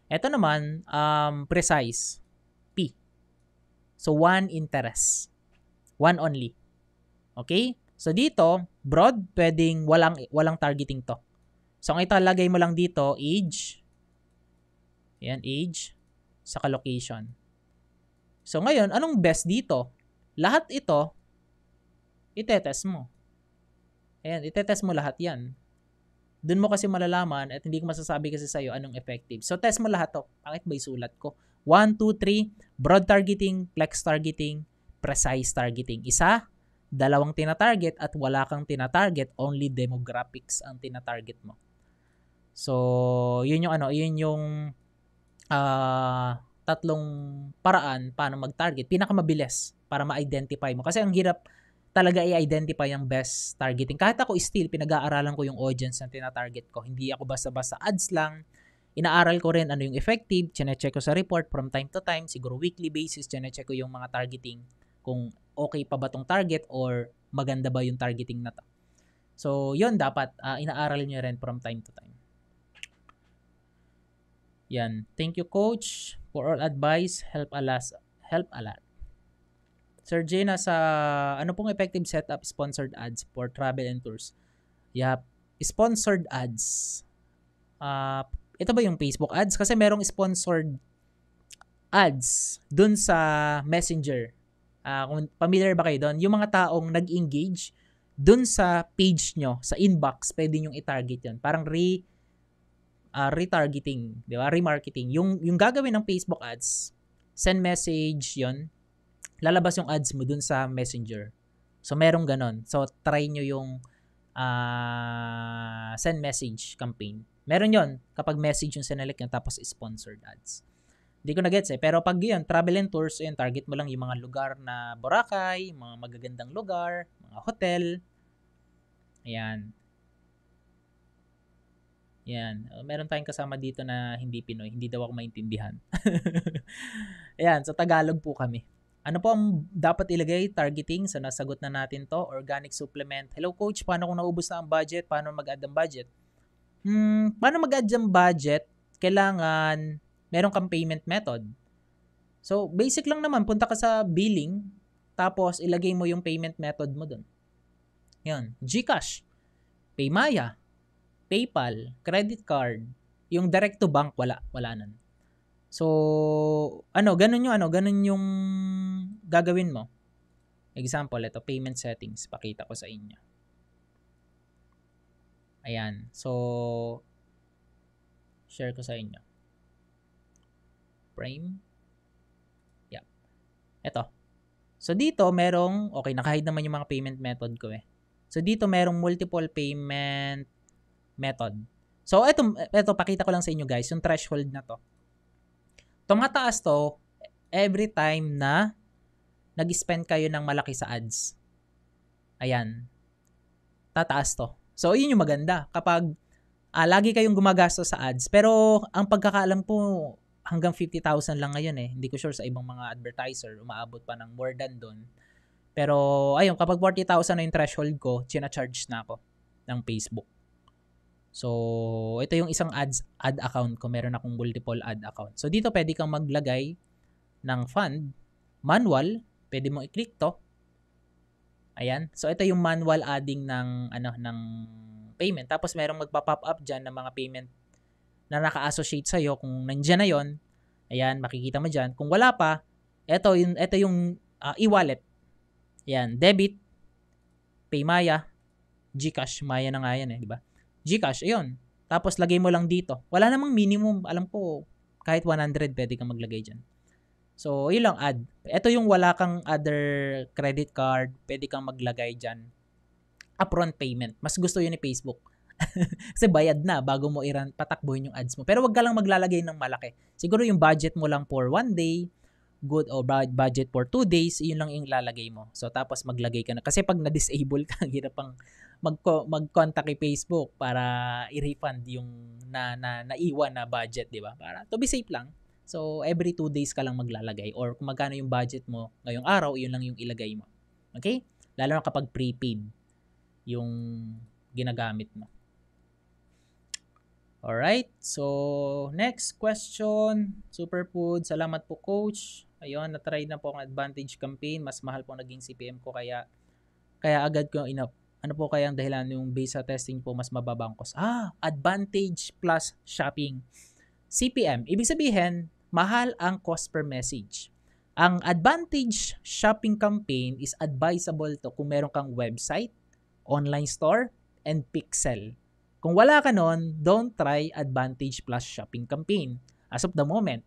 Ito naman, precise. P. So, 1 interest. 1 only. Okay? So, dito, broad, pwedeng walang targeting to. So, ang italagay mo lang dito, age. Ayan, age. Saka location. So ngayon, anong best dito? Lahat ito, itetest mo. Ayan, itetest mo lahat yan. Doon mo kasi malalaman at hindi ko masasabi kasi sa'yo anong effective. So test mo lahat to. Bakit ba isulat ko? 1, 2, 3, broad targeting, flex targeting, precise targeting. Isa, dalawang tinatarget at wala kang tinatarget, only demographics ang tinatarget mo. So, yun yung tatlong paraan paano mag-target. Pinakamabilis para ma-identify mo. Kasi ang hirap talaga i-identify ang best targeting. Kahit ako still, pinag-aaralan ko yung audience na tinatarget ko. Hindi ako basta-basta ads lang. Inaaral ko rin ano yung effective. Chine-check ko sa report from time to time. Siguro weekly basis, chine-check ko yung mga targeting. Kung okay pa ba tong target or maganda ba yung targeting na to. So, yun dapat inaaral nyo rin from time to time. Yan. Thank you, Coach, for all advice. Help a lot. Sir Jay, sa ano pong effective setup sponsored ads for travel and tours? Yep. Sponsored ads. Ito ba yung Facebook ads? Kasi merong sponsored ads dun sa Messenger. Kung familiar ba kayo doon, yung mga taong nag-engage dun sa page nyo, sa inbox, pwede nyo i-target yun. Parang retargeting, di ba? Remarketing. Yung gagawin ng Facebook ads, send message yon, lalabas yung ads mo dun sa Messenger. So, merong ganon. So, try nyo yung send message campaign. Meron yon kapag message yung sinelect nyo tapos sponsored ads. Hindi ko na-gets eh. Pero pag yun, travel and tours, yun, target mo lang yung mga lugar na Boracay, mga magagandang lugar, mga hotel. Ayan. Yan. Meron tayong kasama dito na hindi Pinoy. Hindi daw ako maintindihan. Ayan. So, Tagalog po kami. Ano po ang dapat ilagay? Targeting. So, nasagot na natin to. Organic supplement. Hello, Coach. Paano kung naubos na ang budget? Paano mag-add ng budget? Paano mag-add ng budget? Kailangan meron kang payment method. So, basic lang naman. Punta ka sa billing. Tapos, ilagay mo yung payment method mo dun. Yan. GCash. Paymaya. PayPal, credit card, yung direct to bank wala nun. So, ganun yung gagawin mo. Example, ito payment settings, pakita ko sa inyo. Ayan. So, share ko sa inyo. Frame. Yeah. Ito. So, dito merong, okay, naka-hide naman yung mga payment method ko eh. So, dito merong multiple payment method. So, ito pakita ko lang sa inyo guys, yung threshold na to. Tumataas to every time na nag-spend kayo ng malaki sa ads. Ayan. Tataas to. So, yun yung maganda. Kapag lagi kayong gumagastos sa ads, pero ang pagkakaalam po, hanggang 50,000 lang ngayon eh. Hindi ko sure sa ibang mga advertiser, umaabot pa ng more than doon. Pero, ayun, kapag 40,000 na yung threshold ko, charge na ako ng Facebook. So, ito yung isang ad account ko. Meron akong multiple ad account. So, dito pwede kang maglagay ng fund. Manual. Pwede mo i-click to. Ayan. So, ito yung manual adding ng payment. Tapos, merong magpa-pop up dyan ng mga payment na naka-associate sa'yo. Kung nandyan na yon, ayan, makikita mo dyan. Kung wala pa, ito yung e-wallet. Ayan. Debit. Paymaya. GCash. Maya na nga yan eh. Diba? GCash, ayun. Tapos, lagay mo lang dito. Wala namang minimum. Alam ko, kahit 100, pwede kang maglagay dyan. So, yun lang, add. Ito yung wala kang other credit card, pwede kang maglagay dyan. Upfront payment. Mas gusto yun ni Facebook. Kasi bayad na bago mo patakbuhin yung ads mo. Pero wag ka lang maglalagay ng malaki. Siguro yung budget mo lang for 1 day, good or budget for 2 days, yun lang yung ilalagay mo. So, tapos maglagay ka na. Kasi pag na-disable ka, hirap pang mag-contact kay Facebook para i-refund yung naiwan na budget, di ba? Para to be safe lang. So, every 2 days ka lang maglalagay. Or kung magkano yung budget mo ngayong araw, yun lang yung ilagay mo. Okay? Lalo na kapag prepaid yung ginagamit mo. Alright. So, next question. Superfood. Salamat po, Coach. Ayun, na-try na po ang Advantage campaign. Mas mahal po naging CPM ko kaya agad ko in-up. Ano po kaya ang dahilan yung base sa testing po mas mababang cost? Advantage plus shopping. CPM. Ibig sabihin, mahal ang cost per message. Ang advantage shopping campaign is advisable to kung meron kang website, online store, and pixel. Kung wala ka nun, don't try advantage plus shopping campaign as of the moment.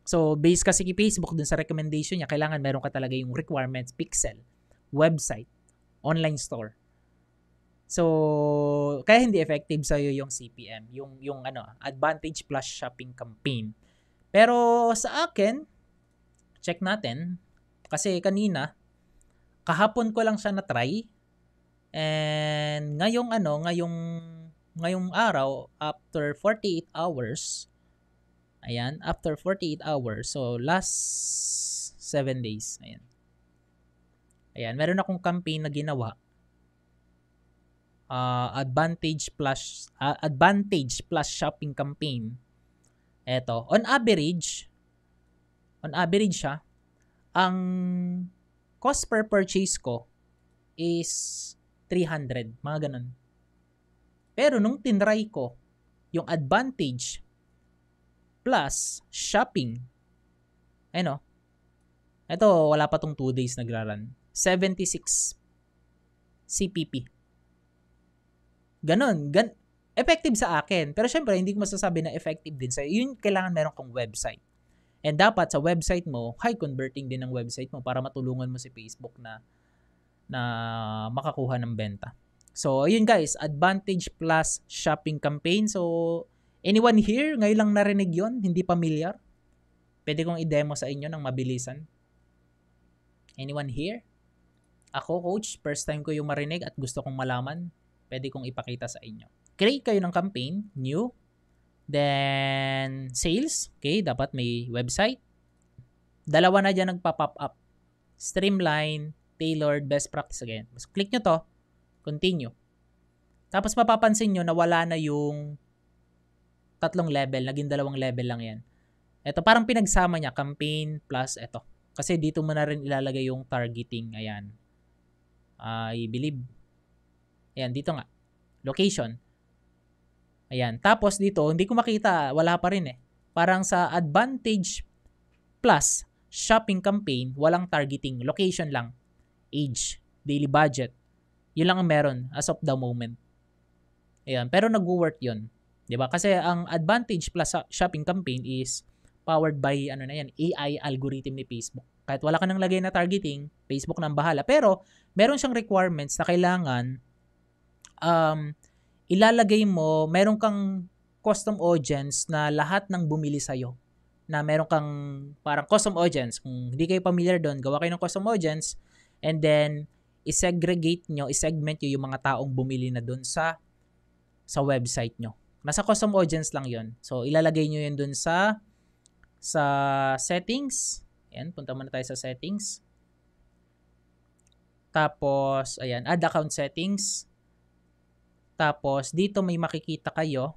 So, based kasi kay Facebook dun sa recommendation niya, kailangan meron ka talaga yung requirements, pixel, website, online store. So, kaya hindi effective sa'yo yung CPM, yung advantage plus shopping campaign. Pero sa akin, check natin. Kasi kanina, kahapon ko lang siya na-try. And ngayong araw, after 48 hours, ayan, after 48 hours, so last 7 days, ayan, meron akong campaign na ginawa. Advantage plus shopping campaign. Eto, on average siya, ang cost per purchase ko is 300, mga ganun. Pero nung tinry ko yung advantage plus shopping, ito wala pa tong 2 days nagra-run, 76 CPP. Ganon, effective sa akin. Pero syempre, hindi ko masasabi na effective din sa'yo. Yun, kailangan meron kang website. And dapat sa website mo, high converting din ang website mo para matulungan mo si Facebook na makakuha ng benta. So, ayun guys, advantage plus shopping campaign. So, anyone here, ngayon lang narinig yon, hindi familiar? Pwede kong i-demo sa inyo ng mabilisan. Anyone here? Ako, coach, first time ko yung marinig at gusto kong malaman. Pwede kong ipakita sa inyo. Create kayo ng campaign, new. Then, sales. Okay, dapat may website. Dalawa na dyan nagpa-pop up. Streamline, tailored, best practice again. Mas click nyo to. Continue. Tapos mapapansin nyo na wala na yung 3 level. Naging 2 level lang yan. Ito, parang pinagsama niya. Campaign plus ito. Kasi dito mo na rin ilalagay yung targeting. Ayan. I believe. Ayan, dito nga. Location. Ayan. Tapos dito, hindi ko makita. Wala pa rin eh. Parang sa advantage plus shopping campaign, walang targeting. Location lang. Age. Daily budget. Yun lang ang meron as of the moment. Ayan. Pero nag-work yun. Diba? Kasi ang advantage plus shopping campaign is powered by AI algorithm ni Facebook. Kahit wala ka nang lagay na targeting, Facebook nang bahala. Pero meron siyang requirements na kailangan ilalagay mo, meron kang custom audience na lahat ng bumili sa'yo. Na meron kang parang custom audience. Kung hindi kayo familiar doon, gawa kayo ng custom audience and then isegment nyo yung mga taong bumili na doon sa website nyo. Nasa custom audience lang yon. So, ilalagay nyo yun doon sa settings. Ayan, punta muna tayo sa settings. Tapos, ayan, add account settings. Tapos, dito may makikita kayo.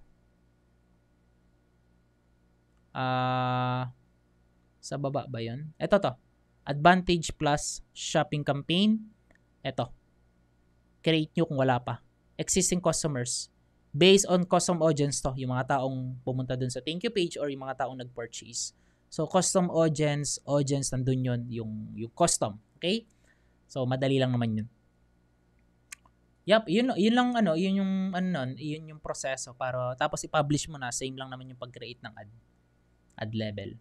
Sa baba ba yun? Ito to. Advantage plus shopping campaign. Ito. Create nyo kung wala pa. Existing customers. Based on custom audience to. Yung mga taong pumunta dun sa thank you page or yung mga taong nag-purchase. So, custom audience, nandun yun, yung custom. Okay? So, madali lang naman yun. Yep, yun yung proseso para tapos i-publish mo na, same lang naman yung pag-create ng ad level.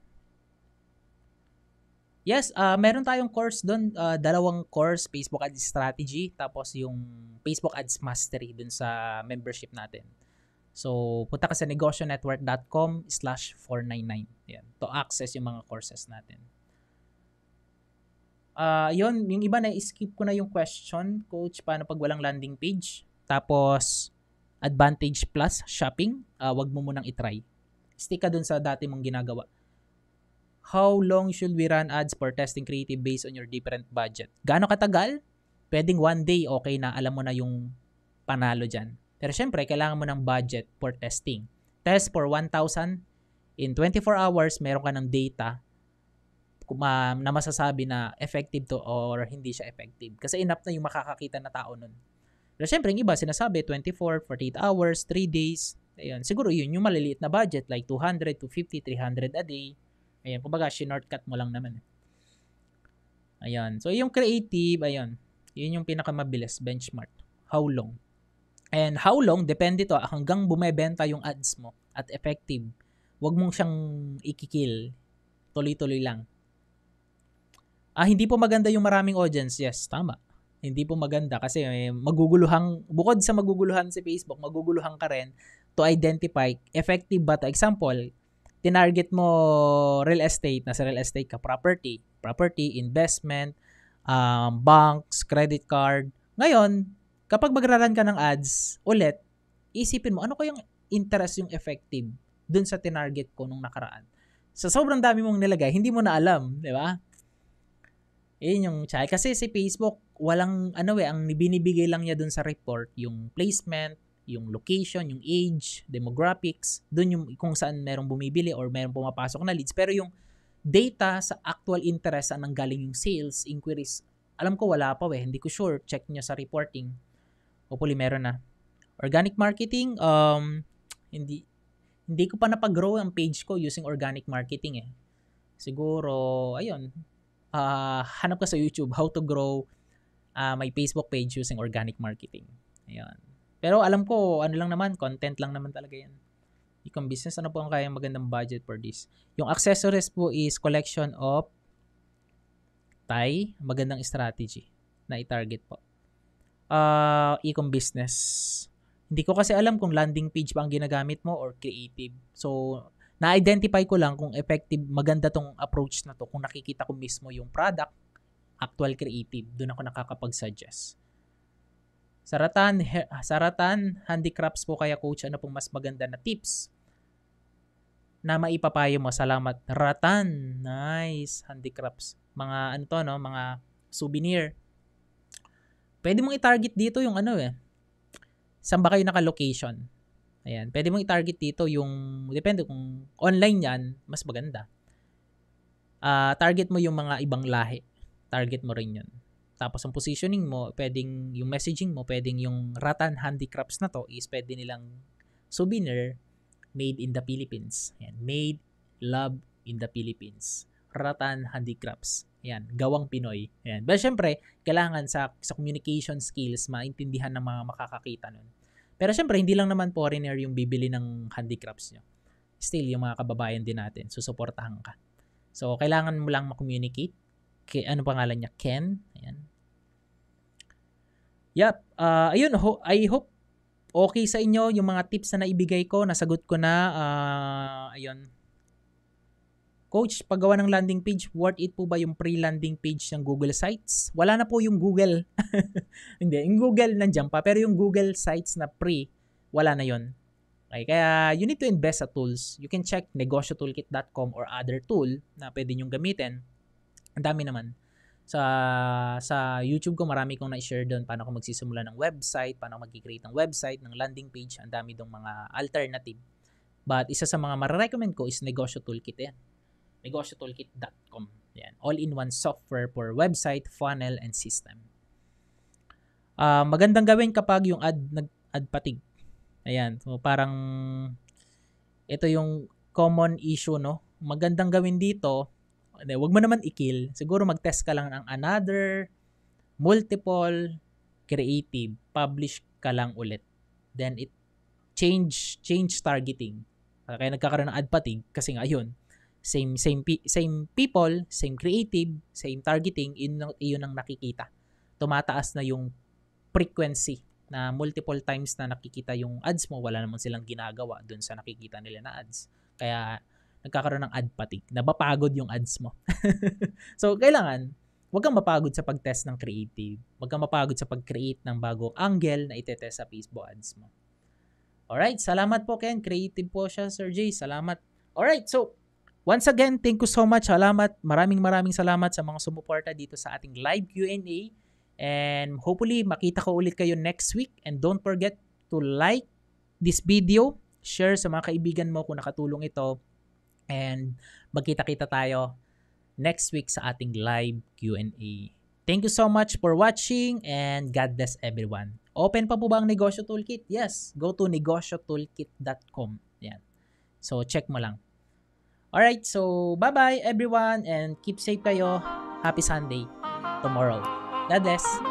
Yes, meron tayong course doon, 2 course, Facebook Ads Strategy, tapos yung Facebook Ads Mastery doon sa membership natin. So, punta ka sa negotionetwork.com/499 yan, to access yung mga courses natin. Yun, yung iba na skip ko na yung question, coach, paano pag walang landing page? Tapos, advantage plus shopping, wag mo munang itry. Stick ka dun sa dati mong ginagawa. How long should we run ads for testing creative based on your different budget? Gaano katagal? Pwedeng 1 day, okay na, alam mo na yung panalo dyan. Pero syempre, kailangan mo ng budget for testing. Test for 1,000. In 24 hours, meron ka ng data na masasabi na effective to or hindi siya effective. Kasi enough na yung makakakita na tao nun. Pero syempre, yung iba sinasabi 24, 48 hours, 3 days. Ayun, siguro yun yung maliliit na budget like 200, 250, 300 a day. Ayun, kumbaga, shortcut mo lang naman. Ayan. So, yung creative, ayun. Yun yung pinakamabilis benchmark. How long? And how long, depende to, hanggang bumebenta yung ads mo at effective. Huwag mong siyang ikikil. Tuloy-tuloy lang. Hindi po maganda yung maraming audience. Yes, tama. Hindi po maganda kasi maguguluhan, bukod sa maguguluhan si Facebook, maguguluhan ka rin to identify effective ba to. Example, tinarget mo real estate, nasa real estate ka, property, investment, banks, credit card. Ngayon, kapag magraran ka ng ads, ulit, isipin mo, ano kayang interest yung effective dun sa tinarget ko nung nakaraan. So, sobrang dami mong nilagay, hindi mo na alam, di ba? Yun yung chat. Kasi si Facebook, walang, ang binibigay lang niya dun sa report, yung placement, yung location, yung age, demographics, dun yung kung saan merong bumibili or merong pumapasok na leads. Pero yung data sa actual interest, saan nanggaling yung sales, inquiries, alam ko wala pa hindi ko sure. Check nyo sa reporting. Hopefully meron na. Organic marketing, hindi ko pa napag-grow ang page ko using organic marketing Siguro, ayun, hanap ka sa YouTube, how to grow my Facebook page using organic marketing. Ayan. Pero alam ko, ano lang naman, content lang naman talaga yan. Ecom business, ano po ang kayang magandang budget for this? Yung accessories po is collection of magandang strategy na i-target po. Ecom business. Hindi ko kasi alam kung landing page ba ang ginagamit mo or creative. So, na-identify ko lang kung effective, maganda tong approach na to kung nakikita ko mismo yung product, actual creative. Doon ako nakakapag-suggest. Saratan, handicrafts po kaya coach, ano pong mas maganda na tips na maipapayo mo? Salamat. Ratan, nice, handicrafts. Mga mga souvenir. Pwede mong i-target dito yung saan ba kayo naka-location? Ayan, pwede mong i-target dito yung, depende kung online yan, mas maganda. Target mo yung mga ibang lahi. Target mo rin yun. Tapos ang positioning mo, pwedeng yung messaging mo, pwedeng yung Ratan Handicrafts na to is pwede nilang souvenir made in the Philippines. Ayan, made, love in the Philippines. Ratan Handicrafts. Ayan, gawang Pinoy. Ayan. But syempre, kailangan sa communication skills, maintindihan ng mga makakakita nun. Pero syempre, hindi lang naman foreigner yung bibili ng handicrafts nyo. Still, yung mga kababayan din natin, susuportahan ka. So, kailangan mo lang makommunicate. Ano pangalan niya? Ken. Ayan. Yep. Ayun, I hope okay sa inyo yung mga tips na naibigay ko. Nasagot ko na. Ayun. Coach, paggawa ng landing page, worth it po ba yung pre-landing page ng Google Sites? Wala na po yung Google. Hindi, yung Google nandiyan pa. Pero yung Google Sites na pre, wala na yon. Okay, kaya you need to invest sa tools. You can check negosyotoolkit.com or other tool na pwede nyong gamitin. Ang dami naman. Sa YouTube ko, marami kong na-share doon paano ako magsisimula ng website, paano ako mag-create ng website, ng landing page. Ang dami dong mga alternative. But isa sa mga marirecommend ko is Negosyo Toolkit yan. negosyotoolkit.com. Yan. All-in-one software for website, funnel, and system. Magandang gawin kapag yung ad fatigue. Ayan. So, parang ito yung common issue, no? Magandang gawin dito, wag mo naman i-kill. Siguro mag-test ka lang ng another, multiple, creative. Publish ka lang ulit. Then, change targeting. Kaya nagkakaroon ng ad fatigue kasi nga yun. Same people, same creative, same targeting, yun ang nakikita. Tumataas na yung frequency na multiple times na nakikita yung ads mo, wala naman silang ginagawa dun sa nakikita nila na ads. Kaya nagkakaroon ng ad fatigue. Napapagod yung ads mo. So, kailangan, huwag kang mapagod sa pag-test ng creative. Huwag kang mapagod sa pag-create ng bagong angle na itetest sa Facebook ads mo. Alright, salamat po Ken. Creative po siya, Sir Jay. Salamat. Alright, so, once again, thank you so much. Salamat. Maraming salamat sa mga sumuporta dito sa ating live Q&A. And hopefully, makita ko ulit kayo next week. And don't forget to like this video. Share sa mga kaibigan mo kung nakatulong ito. And magkita-kita tayo next week sa ating live Q&A. Thank you so much for watching and God bless everyone. Open pa po ba ang Negosyo Toolkit? Yes. Go to negosyotoolkit.com. Yan. So, check mo lang. Alright, so bye-bye everyone and keep safe kayo. Happy Sunday. tomorrow. God bless!